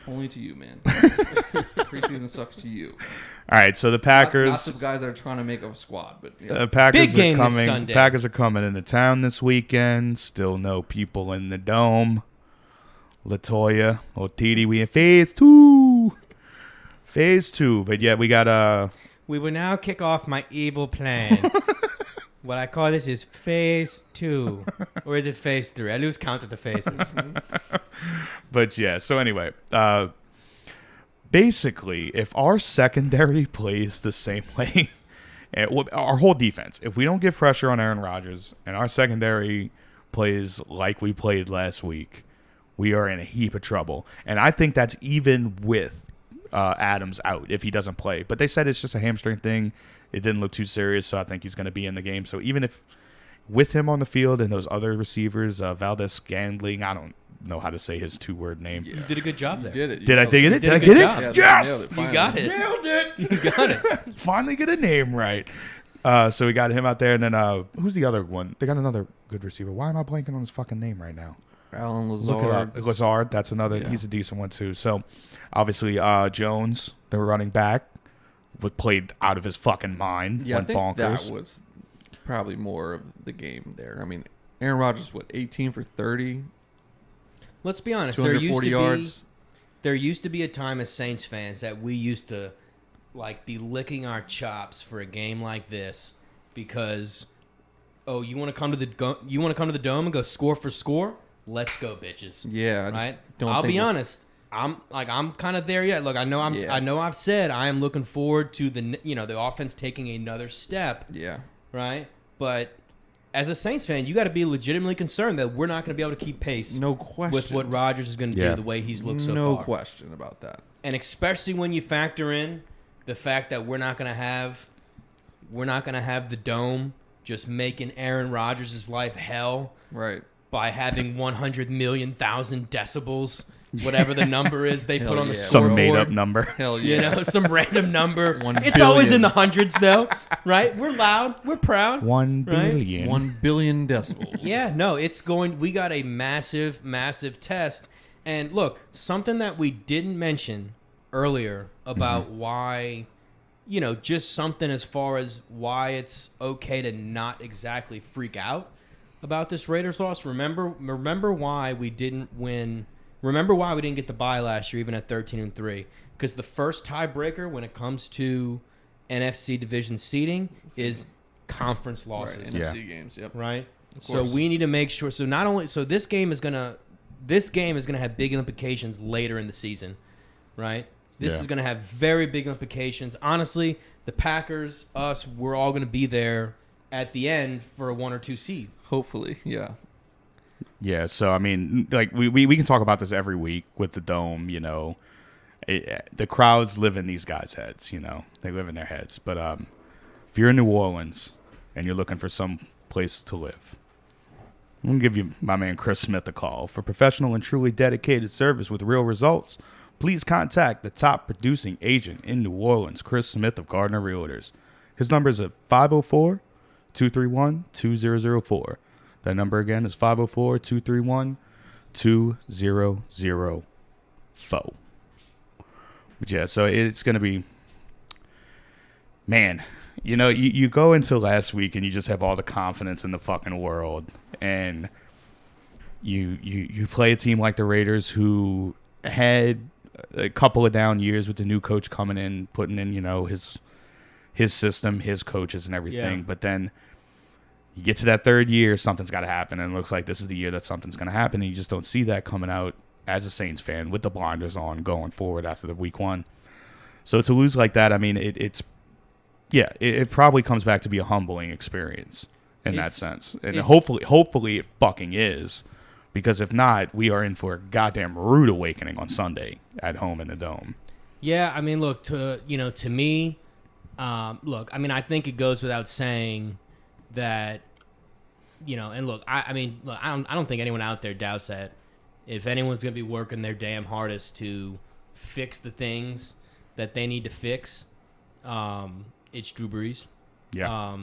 Speaker 6: Only to you, man. Preseason sucks to you.
Speaker 5: All right, so the
Speaker 6: Not
Speaker 5: Packers.
Speaker 6: the guys that are trying to make a squad, but yeah.
Speaker 5: The Packers
Speaker 7: Big game
Speaker 5: are
Speaker 7: this
Speaker 5: coming.
Speaker 7: Sunday.
Speaker 5: Packers are coming into town this weekend. Still no people in the dome. Latoya, Otidi, we in phase 2. Phase 2, but yeah, we got
Speaker 7: We will now kick off my evil plan. What I call this is phase 2. Or is it phase 3? I lose count of the phases.
Speaker 5: But yeah, so anyway, basically, if our secondary plays the same way, our whole defense, if we don't get pressure on Aaron Rodgers and our secondary plays like we played last week, we are in a heap of trouble. And I think that's even with Adams out if he doesn't play. But they said it's just a hamstring thing. It didn't look too serious, so I think he's going to be in the game. So even if with him on the field and those other receivers, Valdez Scantling, I don't know how to say his 2-word name.
Speaker 7: You did a good job there.
Speaker 6: did it.
Speaker 5: Did I dig it?
Speaker 7: did
Speaker 5: Did
Speaker 7: a
Speaker 5: I
Speaker 7: good
Speaker 5: get
Speaker 7: job.
Speaker 5: it?
Speaker 6: Yeah,
Speaker 5: Yes!
Speaker 6: nailed it,
Speaker 7: You
Speaker 6: finally.
Speaker 7: got it.
Speaker 5: Nailed it!
Speaker 7: You got it.
Speaker 5: Finally get a name right. So we got him out there, and then who's the other one? They got another good receiver. Why am I blanking on his fucking name right now?
Speaker 6: Alan Lazard.
Speaker 5: Look it up. Lazard, that's another.
Speaker 6: Yeah.
Speaker 5: He's a decent one too. So obviously Jones, the running back, was played out of his fucking mind.
Speaker 6: Yeah, I
Speaker 5: went
Speaker 6: think
Speaker 5: bonkers.
Speaker 6: that was probably more of the game there. I mean, Aaron Rodgers, 18 for 30,
Speaker 7: Let's be honest.
Speaker 6: 240 yards.
Speaker 7: There used to be a time as Saints fans that we used to like be licking our chops for a game like this because you want to come to the dome and go score for score? Let's go, bitches.
Speaker 6: Yeah, I just
Speaker 7: Right?
Speaker 6: don't
Speaker 7: I'll
Speaker 6: think
Speaker 7: be
Speaker 6: we-
Speaker 7: honest. I'm kind of there yet. Look, I know
Speaker 6: Yeah.
Speaker 7: I know I've said I am looking forward to the offense taking another step,
Speaker 6: Yeah.
Speaker 7: right? But as a Saints fan, you got to be legitimately concerned that we're not going to be able to keep pace
Speaker 6: No question.
Speaker 7: with what Rodgers is going to
Speaker 5: Yeah.
Speaker 7: do the way he's looked so
Speaker 6: no
Speaker 7: far.
Speaker 6: question about that.
Speaker 7: And especially when you factor in the fact that we're not going to have the dome just making Aaron Rodgers' life hell
Speaker 6: Right.
Speaker 7: by having 100 million thousand decibels, whatever the number is they
Speaker 6: Hell
Speaker 7: put on the
Speaker 6: yeah.
Speaker 5: Some
Speaker 7: scoreboard.
Speaker 5: made up number.
Speaker 6: Hell yeah.
Speaker 7: You know, some random number.
Speaker 6: 1
Speaker 7: It's always
Speaker 6: billion.
Speaker 7: in the hundreds, though, right? We're loud. We're proud.
Speaker 5: 1
Speaker 7: Right?
Speaker 5: billion.
Speaker 6: 1 billion decibels.
Speaker 7: Yeah, no, we got a massive, massive test. And look, something that we didn't mention earlier about why, just something as far as why it's okay to not exactly freak out about this Raiders loss. Remember why we didn't win. Remember why we didn't get the bye last year, even at 13-3. Because the first tiebreaker when it comes to NFC division seeding is conference
Speaker 6: Right.
Speaker 7: losses.
Speaker 6: NFC games. Yep.
Speaker 7: Right. So
Speaker 6: course.
Speaker 7: we need to make sure. So this game is gonna have big implications later in the season, right? This
Speaker 5: Yeah.
Speaker 7: is gonna have very big implications. Honestly, the Packers, us, we're all gonna be there at the end for a 1 or 2 seed.
Speaker 6: Hopefully. Yeah.
Speaker 5: Yeah, so I mean, like we can talk about this every week with the Dome. The crowds live in these guys' heads. They live in their heads. But if you're in New Orleans and you're looking for some place to live, I'm gonna give you my man Chris Smith a call. For professional and truly dedicated service with real results, please contact the top producing agent in New Orleans, Chris Smith of Gardner Realtors. His number is at 504-231-2004. That number again is 504-231-2004. But yeah, so it's going to be, man, you go into last week and you just have all the confidence in the fucking world. And you play a team like the Raiders who had a couple of down years with the new coach coming in, putting in, his system, his coaches and everything.
Speaker 7: Yeah.
Speaker 5: But then you get to that third year, something's got to happen, and it looks like this is the year that something's going to happen, and you just don't see that coming out as a Saints fan with the blinders on going forward after the week one. So to lose like that, I mean, it probably comes back to be a humbling experience in that sense, and hopefully it fucking is, because if not, we are in for a goddamn rude awakening on Sunday at home in the Dome.
Speaker 7: Yeah, I mean, look, to me, I think it goes without saying that, and look, I don't think anyone out there doubts that if anyone's going to be working their damn hardest to fix the things that they need to fix, it's Drew Brees.
Speaker 5: Yeah.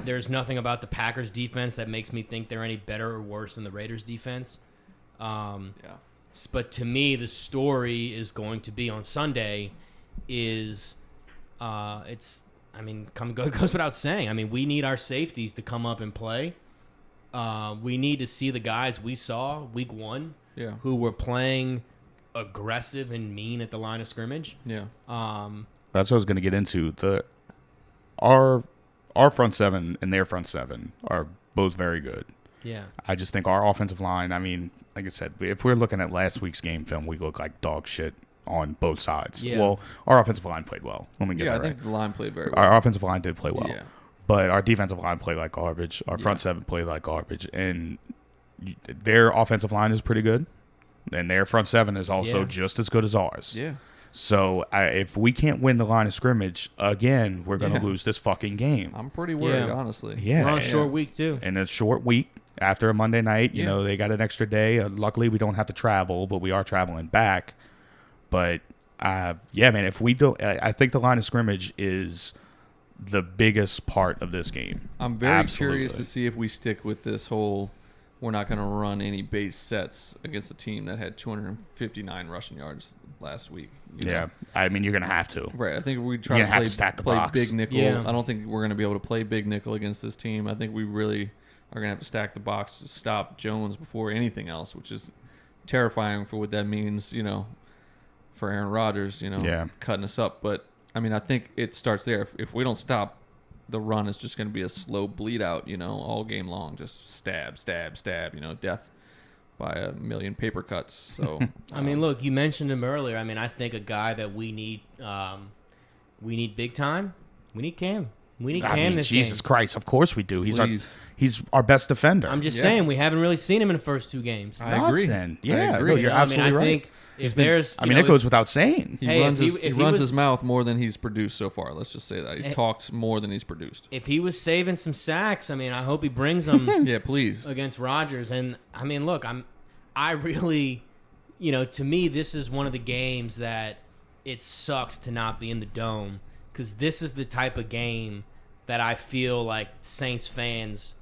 Speaker 7: There's nothing about the Packers defense that makes me think they're any better or worse than the Raiders defense. But to me, the story is going to be on Sunday is, goes without saying. I mean, we need our safeties to come up and play. We need to see the guys we saw week one, who were playing aggressive and mean at the line of scrimmage.
Speaker 5: That's what I was going to get into. Our front seven and their front seven are both very good.
Speaker 7: Yeah.
Speaker 5: I just think our offensive line, I mean, like I said, if we're looking at last week's game film, we look like dog shit on both sides.
Speaker 7: Yeah.
Speaker 5: Well, our offensive line played well. Let me get that
Speaker 6: I
Speaker 5: right.
Speaker 6: think the line played very well.
Speaker 5: Our offensive line did play well.
Speaker 6: Yeah.
Speaker 5: But our defensive line played like garbage. Our front seven played like garbage. And their offensive line is pretty good. And their front seven is also just as good as ours.
Speaker 6: Yeah.
Speaker 5: So if we can't win the line of scrimmage, again, we're going to lose this fucking game.
Speaker 6: I'm pretty worried,
Speaker 7: Yeah.
Speaker 6: honestly.
Speaker 5: Yeah.
Speaker 7: We're on a short week, too.
Speaker 5: And a short week after a Monday night. You know, they got an extra day. Luckily, we don't have to travel, but we are traveling back. But, man, if we don't, I think the line of scrimmage is the biggest part of this game.
Speaker 6: I'm very
Speaker 5: Absolutely.
Speaker 6: curious to see if we stick with this whole we're not going to run any base sets against a team that had 259 rushing yards last week. You know?
Speaker 5: I mean, you're going to have to.
Speaker 6: Right. I think if we try
Speaker 5: You're
Speaker 6: to
Speaker 5: gonna have
Speaker 6: play,
Speaker 5: to stack the
Speaker 6: play
Speaker 5: box.
Speaker 6: big nickel,
Speaker 7: Yeah.
Speaker 6: I don't think we're going to be able to play big nickel against this team. I think we really are going to have to stack the box to stop Jones before anything else, which is terrifying for what that means, for Aaron Rodgers, cutting us up. But, I mean, I think it starts there. If we don't stop, the run is just going to be a slow bleed out, all game long. Just stab, stab, stab, death by a million paper cuts. So,
Speaker 7: I mean, look, you mentioned him earlier. I mean, I think a guy that we need big time. We need Cam. We need Cam this
Speaker 5: Jesus
Speaker 7: game.
Speaker 5: Christ, of course we do. He's
Speaker 6: Please.
Speaker 5: he's our best defender.
Speaker 7: I'm just saying we haven't really seen him in the first two games.
Speaker 6: I agree.
Speaker 5: Nothing.
Speaker 6: I
Speaker 5: Yeah,
Speaker 6: agree.
Speaker 5: no, you're absolutely
Speaker 7: I mean, I
Speaker 5: right.
Speaker 7: think if there's,
Speaker 5: I mean, it goes without saying.
Speaker 6: He
Speaker 7: Hey,
Speaker 6: runs,
Speaker 7: if
Speaker 6: his,
Speaker 7: he
Speaker 6: he
Speaker 7: was-
Speaker 6: runs his mouth more than he's produced so far. Let's just say that. He's talked more than he's produced.
Speaker 7: if he was saving some sacks, I mean, I hope he brings them
Speaker 6: Yeah, please.
Speaker 7: against Rodgers. And I mean, look, I really, to me, this is one of the games that it sucks to not be in the Dome, because this is the type of game that I feel like Saints fans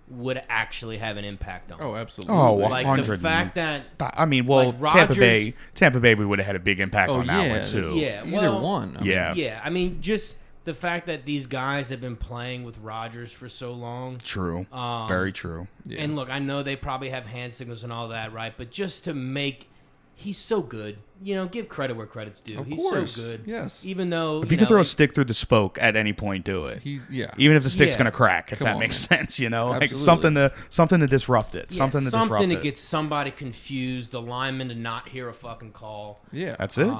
Speaker 7: would actually have an impact on.
Speaker 6: Oh, absolutely.
Speaker 5: Oh,
Speaker 7: like the
Speaker 5: 100.
Speaker 7: fact that
Speaker 5: I mean, well,
Speaker 7: like
Speaker 5: Tampa
Speaker 7: Rodgers-
Speaker 5: Bay, we would have had a big impact on that one too.
Speaker 7: yeah,
Speaker 6: Either
Speaker 7: well,
Speaker 6: one. I mean,
Speaker 5: Yeah.
Speaker 7: Yeah, I mean, just the fact that these guys have been playing with Rodgers for so long.
Speaker 5: True. Very true.
Speaker 6: Yeah.
Speaker 7: And look, I know they probably have hand signals and all that, right? But just to make, he's so good. Give credit where credit's due.
Speaker 6: Of
Speaker 7: He's
Speaker 6: course,
Speaker 7: so good.
Speaker 6: yes.
Speaker 7: Even though
Speaker 5: If you can throw a stick through the spoke at any point, do it. Even if the stick's
Speaker 7: Yeah.
Speaker 5: gonna crack, if
Speaker 6: Come
Speaker 5: that
Speaker 6: on,
Speaker 5: makes
Speaker 6: man.
Speaker 5: sense, like
Speaker 6: Absolutely.
Speaker 5: something to disrupt it. Something to disrupt
Speaker 7: something to
Speaker 5: it.
Speaker 7: get somebody confused, the lineman to not hear a fucking call.
Speaker 6: Yeah.
Speaker 5: That's it.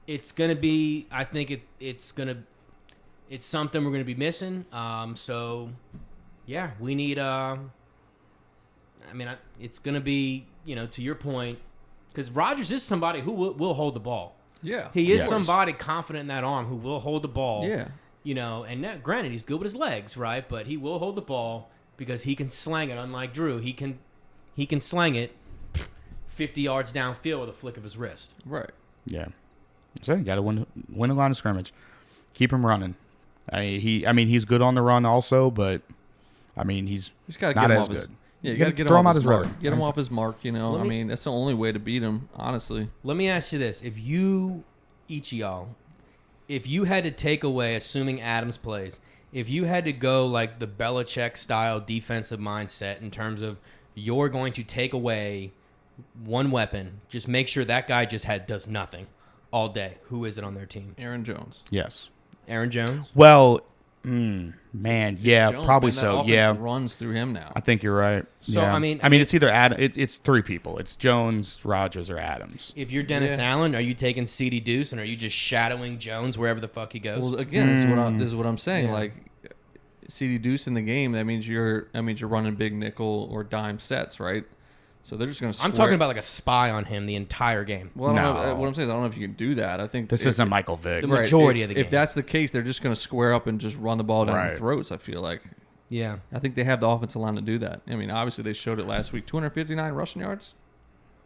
Speaker 7: It's gonna be. I think it's something we're gonna be missing. So, yeah, we need it's going to be, to your point, because Rodgers is somebody who will hold the ball.
Speaker 6: Yeah.
Speaker 7: He is
Speaker 5: Yes.
Speaker 7: somebody confident in that arm who will hold the ball.
Speaker 6: Yeah.
Speaker 7: And now, granted, he's good with his legs, right? But he will hold the ball because he can slang it. Unlike Drew, he can slang it 50 yards downfield with a flick of his wrist.
Speaker 6: Right.
Speaker 5: Yeah. So you got to win a line of scrimmage. Keep him running. He's good on the run also, but he's
Speaker 6: Just got to
Speaker 5: not
Speaker 6: get him
Speaker 5: as
Speaker 6: off his.
Speaker 5: good.
Speaker 6: Yeah, you got to get
Speaker 5: throw
Speaker 6: him
Speaker 5: him
Speaker 6: off
Speaker 5: out
Speaker 6: his
Speaker 5: his
Speaker 6: mark.
Speaker 5: rhythm.
Speaker 6: Get him off his mark.
Speaker 7: Let me-
Speaker 6: That's the only way to beat him. Honestly.
Speaker 7: Let me ask you this: if each of y'all, if you had to take away, assuming Adams plays, if you had to go like the Belichick style defensive mindset in terms of you're going to take away one weapon, just make sure that guy just does nothing all day. Who is it on their team?
Speaker 6: Aaron Jones.
Speaker 5: Yes.
Speaker 7: Aaron Jones?
Speaker 5: Well, man, yeah,
Speaker 6: Jones,
Speaker 5: probably
Speaker 6: man, that
Speaker 5: so.
Speaker 6: offense
Speaker 5: Yeah,
Speaker 6: runs through him now.
Speaker 5: I think you're right.
Speaker 7: So,
Speaker 5: yeah.
Speaker 7: I mean,
Speaker 5: it's either it's three people. It's Jones, Rodgers, or Adams.
Speaker 7: If you're Dennis
Speaker 6: Yeah.
Speaker 7: Allen, are you taking CD Deuce and are you just shadowing Jones wherever the fuck he goes?
Speaker 6: Well, again, this is what I'm saying.
Speaker 7: Yeah.
Speaker 6: Like, CD Deuce in the game, that means you're running big nickel or dime sets, right? So they're just going to.
Speaker 7: I'm talking about like a spy on him the entire game.
Speaker 6: Well, I don't know,
Speaker 5: No.
Speaker 6: what I'm saying is I don't know if you can do that. I think
Speaker 5: This isn't Michael Vick.
Speaker 7: The majority of the
Speaker 6: If
Speaker 7: game.
Speaker 6: that's the case, they're just going to square up and just run the ball down
Speaker 5: Right.
Speaker 6: their throats. I feel like.
Speaker 7: Yeah.
Speaker 6: I think they have the offensive line to do that. Obviously they showed it last week. 259 rushing yards.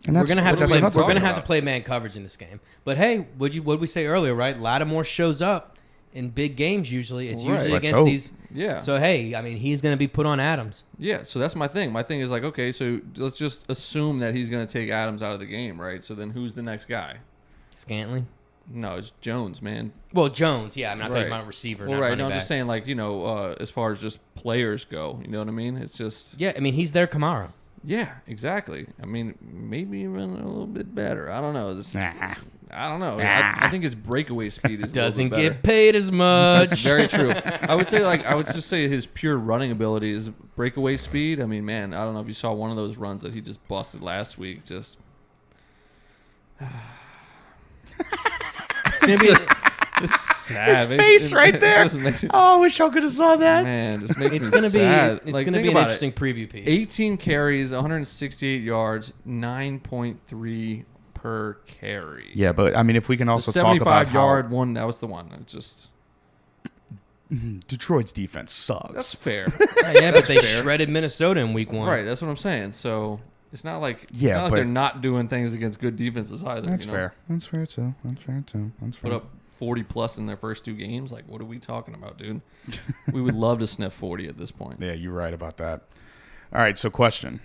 Speaker 5: And
Speaker 7: We're
Speaker 5: that's
Speaker 7: gonna have
Speaker 5: what
Speaker 7: to
Speaker 5: I'm
Speaker 7: play.
Speaker 5: talking
Speaker 7: We're gonna have to
Speaker 5: about.
Speaker 7: play man coverage in this game. But hey, what'd we say earlier? Right, Lattimore shows up in big games. Usually, it's
Speaker 6: Right.
Speaker 7: usually
Speaker 5: Let's
Speaker 7: against
Speaker 5: hope.
Speaker 7: these.
Speaker 6: Yeah.
Speaker 7: So hey, he's gonna be put on Adams.
Speaker 6: Yeah, so that's my thing. My thing is like, okay, so let's just assume that he's going to take Adams out of the game, right? So then who's the next guy?
Speaker 7: Scantling.
Speaker 6: No, it's Jones, man.
Speaker 7: Well, Jones. Yeah, I'm not talking
Speaker 6: Right.
Speaker 7: about a receiver.
Speaker 6: Well,
Speaker 7: not
Speaker 6: right.
Speaker 7: running
Speaker 6: No, I'm
Speaker 7: back.
Speaker 6: just saying, like, as far as just players go, you know what I mean? It's just,
Speaker 7: Yeah, he's their Kamara.
Speaker 6: yeah, exactly. Maybe even a little bit better. I don't know.
Speaker 5: Nah.
Speaker 6: I don't know. I think his breakaway speed is
Speaker 7: Doesn't
Speaker 6: a little bit
Speaker 7: get paid as
Speaker 6: better. That's
Speaker 7: much.
Speaker 6: very true. I would just say his pure running ability is breakaway speed. Man, I don't know if you saw one of those runs that he just busted last week. Just
Speaker 7: It's gonna be.
Speaker 6: it's sad.
Speaker 5: His face right there.
Speaker 6: Just makes me-
Speaker 5: Oh, I wish y'all could have saw that.
Speaker 6: man, just makes
Speaker 7: It's
Speaker 6: me
Speaker 7: gonna be.
Speaker 6: sad.
Speaker 7: It's
Speaker 6: Like,
Speaker 7: gonna
Speaker 6: think
Speaker 7: be an
Speaker 6: about
Speaker 7: interesting
Speaker 6: it.
Speaker 7: preview piece.
Speaker 6: 18 carries, 168 yards, 9.3 per carry.
Speaker 5: Yeah, but if we can
Speaker 6: The
Speaker 5: also talk about
Speaker 6: 75-yard one, that was the one. It just
Speaker 5: Detroit's defense sucks.
Speaker 6: that's fair.
Speaker 7: Yeah, but they
Speaker 6: fair.
Speaker 7: shredded Minnesota in week 1.
Speaker 6: Right, that's what I'm saying. So it's not like
Speaker 5: Yeah, but-
Speaker 6: they're not doing things against good defenses either.
Speaker 5: That's
Speaker 6: you know?
Speaker 5: fair. That's fair too. That's fair.
Speaker 6: Put up 40 plus in their first 2 games. Like, what are we talking about, dude? We would love to sniff 40 at this point.
Speaker 5: Yeah, you're right about that. All right, so question.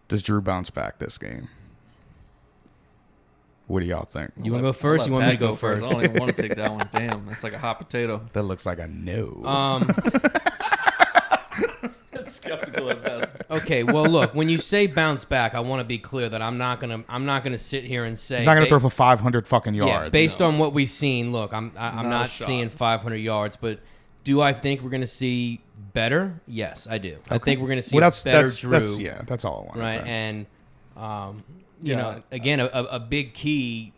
Speaker 5: Does Drew bounce back this game? What do y'all think?
Speaker 7: You want to go first? You want me to go first?
Speaker 6: I don't even want to take that one. Damn, that's like a hot potato.
Speaker 5: That looks like a no.
Speaker 6: That's skeptical at best.
Speaker 7: Okay, well, look. When you say bounce back, I want to be clear that I'm not gonna sit here and say
Speaker 5: He's not going to
Speaker 7: ba-
Speaker 5: throw for 500 fucking yards.
Speaker 7: Yeah, based on what we've seen. Look, I'm not
Speaker 6: a shot.
Speaker 7: seeing 500 yards, but do I think we're gonna see better? Yes, I do. I think we're gonna see
Speaker 5: Well,
Speaker 7: a better Drew.
Speaker 5: That's all I want.
Speaker 7: Right, and you know, again, a big key,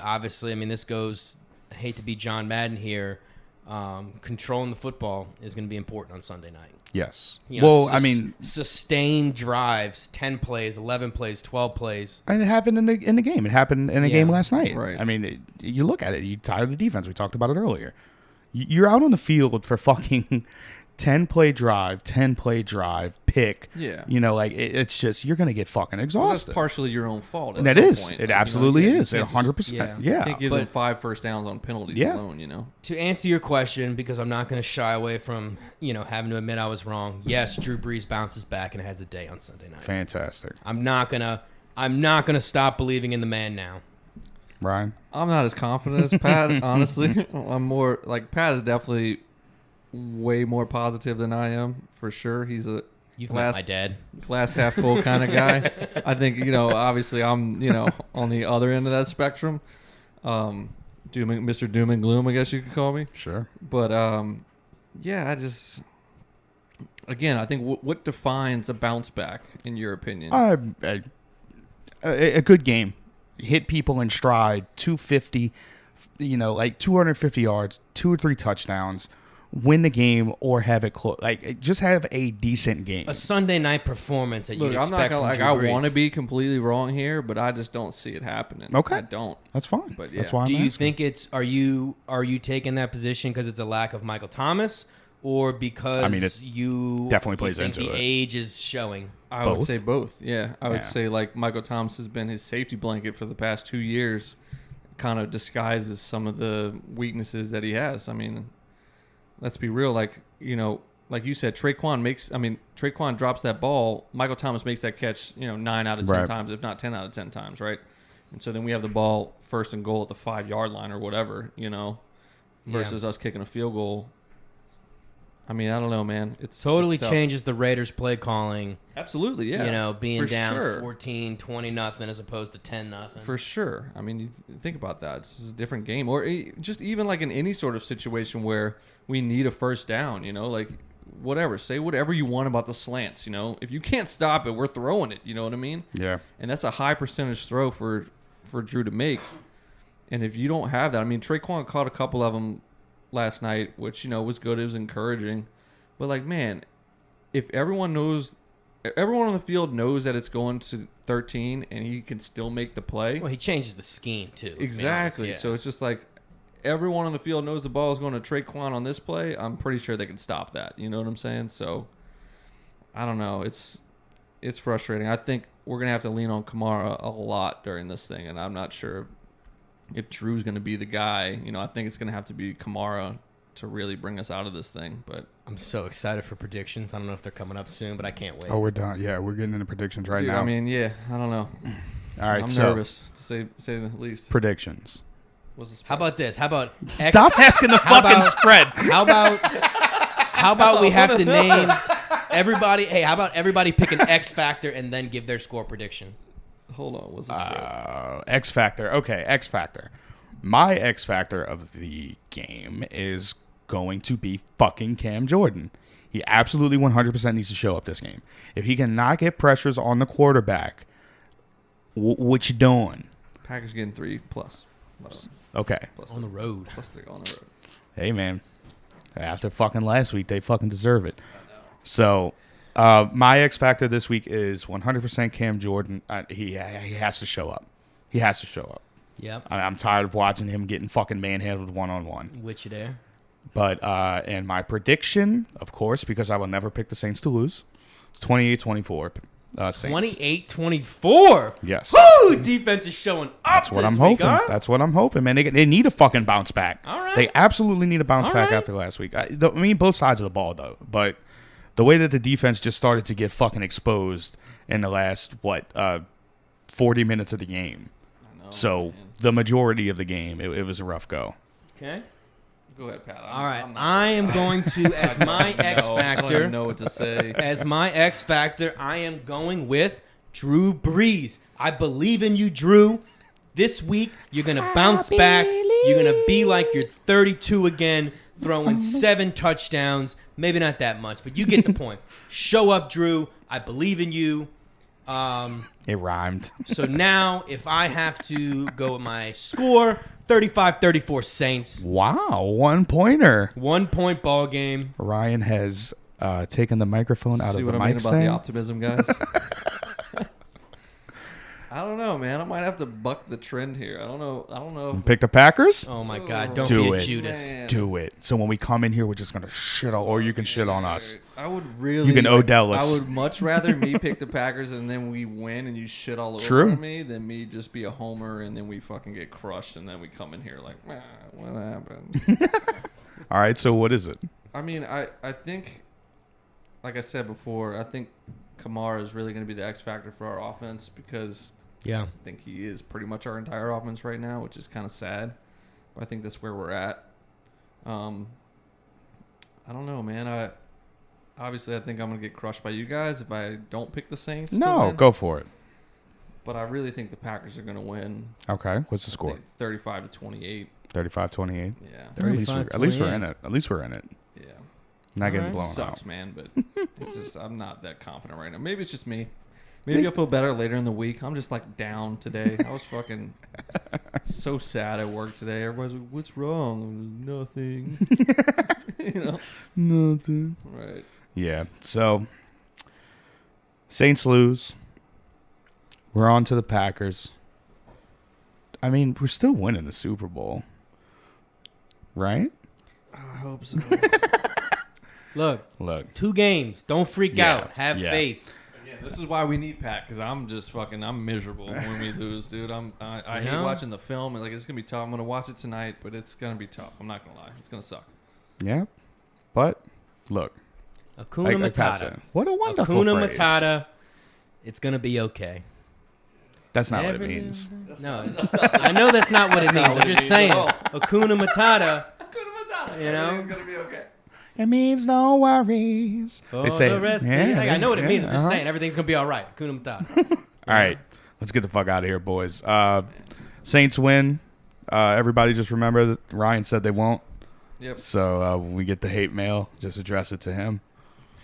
Speaker 7: obviously. This goes. I hate to be John Madden here. Controlling the football is going to be important on Sunday night.
Speaker 5: Yes.
Speaker 7: You know,
Speaker 5: Well,
Speaker 7: sustained drives, 10 plays, 11 plays, 12 plays.
Speaker 5: and it happened in the game. It happened in the game last night.
Speaker 6: Right.
Speaker 5: You look at it. You tired of the defense. We talked about it earlier. You're out on the field for fucking 10-play drive, pick.
Speaker 6: Yeah.
Speaker 5: It's just you're gonna get fucking
Speaker 6: Well, that's
Speaker 5: exhausted.
Speaker 6: partially your own fault.
Speaker 5: And that
Speaker 6: some
Speaker 5: is.
Speaker 6: point.
Speaker 5: It
Speaker 6: Like,
Speaker 5: absolutely
Speaker 6: you
Speaker 5: is.
Speaker 6: can't just-
Speaker 5: 100%.
Speaker 7: yeah.
Speaker 5: Yeah.
Speaker 6: Can't give
Speaker 7: But-
Speaker 6: them 5 first downs on penalties
Speaker 5: Yeah.
Speaker 6: alone.
Speaker 7: To answer your question, because I'm not going to shy away from having to admit I was wrong. Yes, Drew Brees bounces back and has a day on Sunday night.
Speaker 5: Fantastic.
Speaker 7: I'm not gonna stop believing in the man now.
Speaker 5: Ryan?
Speaker 6: I'm not as confident as Pat, honestly. I'm more like Pat is definitely way more positive than I am, for sure. He's a
Speaker 7: You've met my dad.
Speaker 6: glass half full kind of guy. I think, obviously I'm, on the other end of that spectrum. Mr. Doom and Gloom, I guess you could call me.
Speaker 5: Sure.
Speaker 6: But yeah, I think what defines a bounce back in your opinion?
Speaker 5: A good game. Hit people in stride, 250, like 250 yards, 2 or 3 touchdowns win the game or have it close. Like, just have a decent game.
Speaker 7: A Sunday night performance that
Speaker 6: Look,
Speaker 7: you'd
Speaker 6: I'm not
Speaker 7: expect
Speaker 6: gonna
Speaker 7: from
Speaker 6: like.
Speaker 7: Drew
Speaker 6: I want to
Speaker 7: Brees.
Speaker 6: be completely wrong here, but I just don't see it happening.
Speaker 5: Okay.
Speaker 6: I don't.
Speaker 5: That's fine.
Speaker 6: But
Speaker 5: That's
Speaker 6: yeah.
Speaker 5: why I'm
Speaker 7: Do you
Speaker 5: asking.
Speaker 7: think it's are you taking that position because it's a lack of Michael Thomas, or because
Speaker 5: I mean, it
Speaker 7: you
Speaker 5: definitely plays
Speaker 7: think
Speaker 5: into
Speaker 7: the
Speaker 5: it.
Speaker 7: age is showing?
Speaker 6: I would
Speaker 5: Both?
Speaker 6: say both. Yeah, I would
Speaker 5: Yeah.
Speaker 6: say like Michael Thomas has been his safety blanket for the past 2 years, kind of disguises some of the weaknesses that he has. I mean, let's be real. Like, you know, like you said, Traquan drops that ball. Michael Thomas makes that catch, 9 out of 10
Speaker 5: Right.
Speaker 6: times, if not 10 out of 10 times, right? And so then we have the ball first and goal at the 5-yard line or whatever, versus us kicking a field goal. I mean, I don't know, man. It's
Speaker 7: Totally
Speaker 6: it's tough.
Speaker 7: changes the Raiders' play calling.
Speaker 6: Absolutely, yeah.
Speaker 7: Being
Speaker 6: For
Speaker 7: down
Speaker 6: sure.
Speaker 7: 14, 20 nothing as opposed to 10 nothing.
Speaker 6: For sure. I mean, you think about that. It's just a different game. Or just even like in any sort of situation where we need a first down, like whatever. Say whatever you want about the slants, If you can't stop it, we're throwing it. You know what I mean?
Speaker 5: Yeah.
Speaker 6: And that's a high percentage throw for Drew to make. And if you don't have that, I mean, Traquan caught a couple of them last night, which, was good. It was encouraging. But, like, man, if everyone on the field knows that it's going to 13 and he can still make the play.
Speaker 7: Well, he changes the scheme too. let's be
Speaker 6: Exactly.
Speaker 7: honest, yeah.
Speaker 6: So it's just like everyone on the field knows the ball is going to Traquan on this play. I'm pretty sure they can stop that. You know what I'm saying? So I don't know. It's frustrating. I think we're going to have to lean on Kamara a lot during this thing, and I'm not sure if Drew's going to be the guy. I think it's going to have to be Kamara to really bring us out of this thing. But
Speaker 7: I'm so excited for predictions. I don't know if they're coming up soon, but I can't wait.
Speaker 5: Oh, we're done. Yeah, we're getting into predictions right
Speaker 6: dude,
Speaker 5: now.
Speaker 6: I mean, yeah, I don't know.
Speaker 5: all right,
Speaker 6: I'm
Speaker 5: so
Speaker 6: nervous to say the least.
Speaker 5: predictions.
Speaker 6: What's the spread?
Speaker 7: How about this? How about
Speaker 5: Stop asking the
Speaker 7: How
Speaker 5: fucking
Speaker 7: about-
Speaker 5: spread.
Speaker 7: How about we have to name everybody? Hey, how about everybody pick an X factor and then give their score prediction?
Speaker 6: Hold on. What's the spread?
Speaker 5: X Factor. Okay, X Factor. My X Factor of the game is going to be fucking Cam Jordan. He absolutely 100% needs to show up this game. If he cannot get pressures on the quarterback, what you doing?
Speaker 6: Packers getting 3+.
Speaker 5: Okay.
Speaker 7: On the road.
Speaker 6: +3 on the road.
Speaker 5: Hey, man. After fucking last week, they fucking deserve it. So, my X Factor this week is 100% Cam Jordan. He has to show up. He has to show up.
Speaker 7: Yep.
Speaker 5: I'm tired of watching him getting fucking manhandled one-on-one.
Speaker 7: Which you there?
Speaker 5: But, and my prediction, of course, because I will never pick the Saints to lose, it's 28-24. Saints.
Speaker 7: 28-24.
Speaker 5: Yes.
Speaker 7: Woo! Defense is showing up.
Speaker 5: That's what
Speaker 7: this
Speaker 5: I'm
Speaker 7: week,
Speaker 5: hoping.
Speaker 7: huh?
Speaker 5: That's what I'm hoping, man. They need a fucking bounce back.
Speaker 7: All right.
Speaker 5: They absolutely need a bounce
Speaker 7: All
Speaker 5: back
Speaker 7: right.
Speaker 5: after last week. I mean, both sides of the ball, though. But the way that the defense just started to get fucking exposed in the last, 40 minutes of the game. So the majority of the game, it was a rough go.
Speaker 7: Okay.
Speaker 6: Go ahead, Pat.
Speaker 7: All right. I am going to, as my X
Speaker 6: I don't
Speaker 7: factor,
Speaker 6: even know what to say.
Speaker 7: as my X factor, I am going with Drew Brees. I believe in you, Drew. This week, you're going to bounce back. You're going to be like you're 32 again, throwing 7 touchdowns. Maybe not that much, but you get the point. Show up, Drew. I believe in you.
Speaker 5: It rhymed.
Speaker 7: So now, if I have to go with my score, 35-34 Saints.
Speaker 5: Wow, 1-pointer.
Speaker 7: 1 point ball game.
Speaker 5: Ryan has taken the microphone out
Speaker 6: See
Speaker 5: of
Speaker 6: what
Speaker 5: the
Speaker 6: I mean
Speaker 5: mic
Speaker 6: about the
Speaker 5: stand.
Speaker 6: optimism, guys? I don't know, man. I might have to buck the trend here. I don't know.
Speaker 5: Pick the Packers?
Speaker 7: Oh my God! Don't
Speaker 5: Do
Speaker 7: be a
Speaker 5: it.
Speaker 7: Judas.
Speaker 6: Man.
Speaker 5: Do it. So when we come in here, we're just going to shit all, or you can shit on us.
Speaker 6: I would really.
Speaker 5: You can Odell us.
Speaker 6: I would much rather me pick the Packers and then we win and you shit all over
Speaker 5: True.
Speaker 6: me than me just be a homer and then we fucking get crushed and then we come in here like, what happened?
Speaker 5: All right, so what is it?
Speaker 6: I mean, I think, like I said before, I think Kamara is really going to be the X factor for our offense because
Speaker 7: Yeah.
Speaker 6: I think he is pretty much our entire offense right now, which is kind of sad. But I think that's where we're at. I don't know, man. Obviously, I think I'm going to get crushed by you guys if I don't pick the Saints. to
Speaker 5: No,
Speaker 6: win.
Speaker 5: go for it.
Speaker 6: But I really think the Packers are going to win.
Speaker 5: Okay, what's the score?
Speaker 6: 35-28.
Speaker 5: 35-28.
Speaker 6: Yeah.
Speaker 5: At least we're in it. At least we're in it.
Speaker 6: Yeah.
Speaker 5: Not getting
Speaker 7: Alright.
Speaker 5: blown
Speaker 6: Sucks,
Speaker 5: out.
Speaker 6: man, but it's just I'm not that confident right now. Maybe it's just me. Maybe I'll feel better later in the week. I'm just like down today. I was fucking so sad at work today. Everybody's like, "What's wrong?" Nothing. You know,
Speaker 5: Nothing.
Speaker 6: right?
Speaker 5: Yeah. So Saints lose. We're on to the Packers. I mean, we're still winning the Super Bowl, right?
Speaker 6: I hope so.
Speaker 7: Look,
Speaker 5: Look.
Speaker 7: 2 games. Don't freak
Speaker 5: Yeah,
Speaker 7: out. Have
Speaker 5: yeah.
Speaker 7: faith.
Speaker 6: Again, this is why we need Pat, because I'm just fucking, I'm miserable when we lose, dude. I hate
Speaker 7: know?
Speaker 6: watching the film. Like, it's gonna be tough. I'm gonna watch it tonight, but it's gonna be tough. I'm not gonna lie. It's gonna suck.
Speaker 5: Yeah. But look.
Speaker 7: Akuna
Speaker 5: like Pat
Speaker 7: Matata.
Speaker 5: said, what a wonderful
Speaker 7: Akuna
Speaker 5: phrase.
Speaker 7: Matata. It's gonna be okay.
Speaker 5: That's not
Speaker 7: Never
Speaker 5: what it means.
Speaker 7: No, I know that's not what it means.
Speaker 6: what
Speaker 7: I'm
Speaker 6: it
Speaker 7: just
Speaker 6: means
Speaker 7: saying.
Speaker 6: at all.
Speaker 7: Akuna Matata. You know?
Speaker 6: gonna be okay.
Speaker 5: It means no worries.
Speaker 7: For
Speaker 5: They say
Speaker 7: the rest of
Speaker 5: yeah,
Speaker 7: the- I know what it means. I'm just
Speaker 5: uh-huh.
Speaker 7: saying everything's gonna be all right. Akuna Matata.
Speaker 5: All right, let's get the fuck out of here, boys. Saints win. Everybody just remember that Ryan said they won't.
Speaker 6: Yep.
Speaker 5: So when we get the hate mail, just address it to him.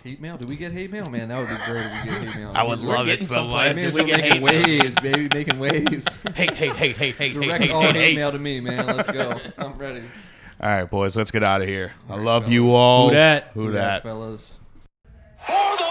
Speaker 6: Hate mail? Do we get hate mail? Man, that would be great if we get hate mail.
Speaker 5: I would love it
Speaker 7: getting
Speaker 5: so
Speaker 7: someplace.
Speaker 5: much.
Speaker 7: Did
Speaker 6: We're
Speaker 7: we get
Speaker 6: making
Speaker 7: hate mail?
Speaker 6: waves, baby, making waves.
Speaker 7: Hey.
Speaker 6: Direct all hate mail to me, man. Let's go. I'm ready.
Speaker 5: All right, boys, let's get out of here. I love you all.
Speaker 7: Who dat?
Speaker 5: Who dat?
Speaker 6: fellas?
Speaker 2: For the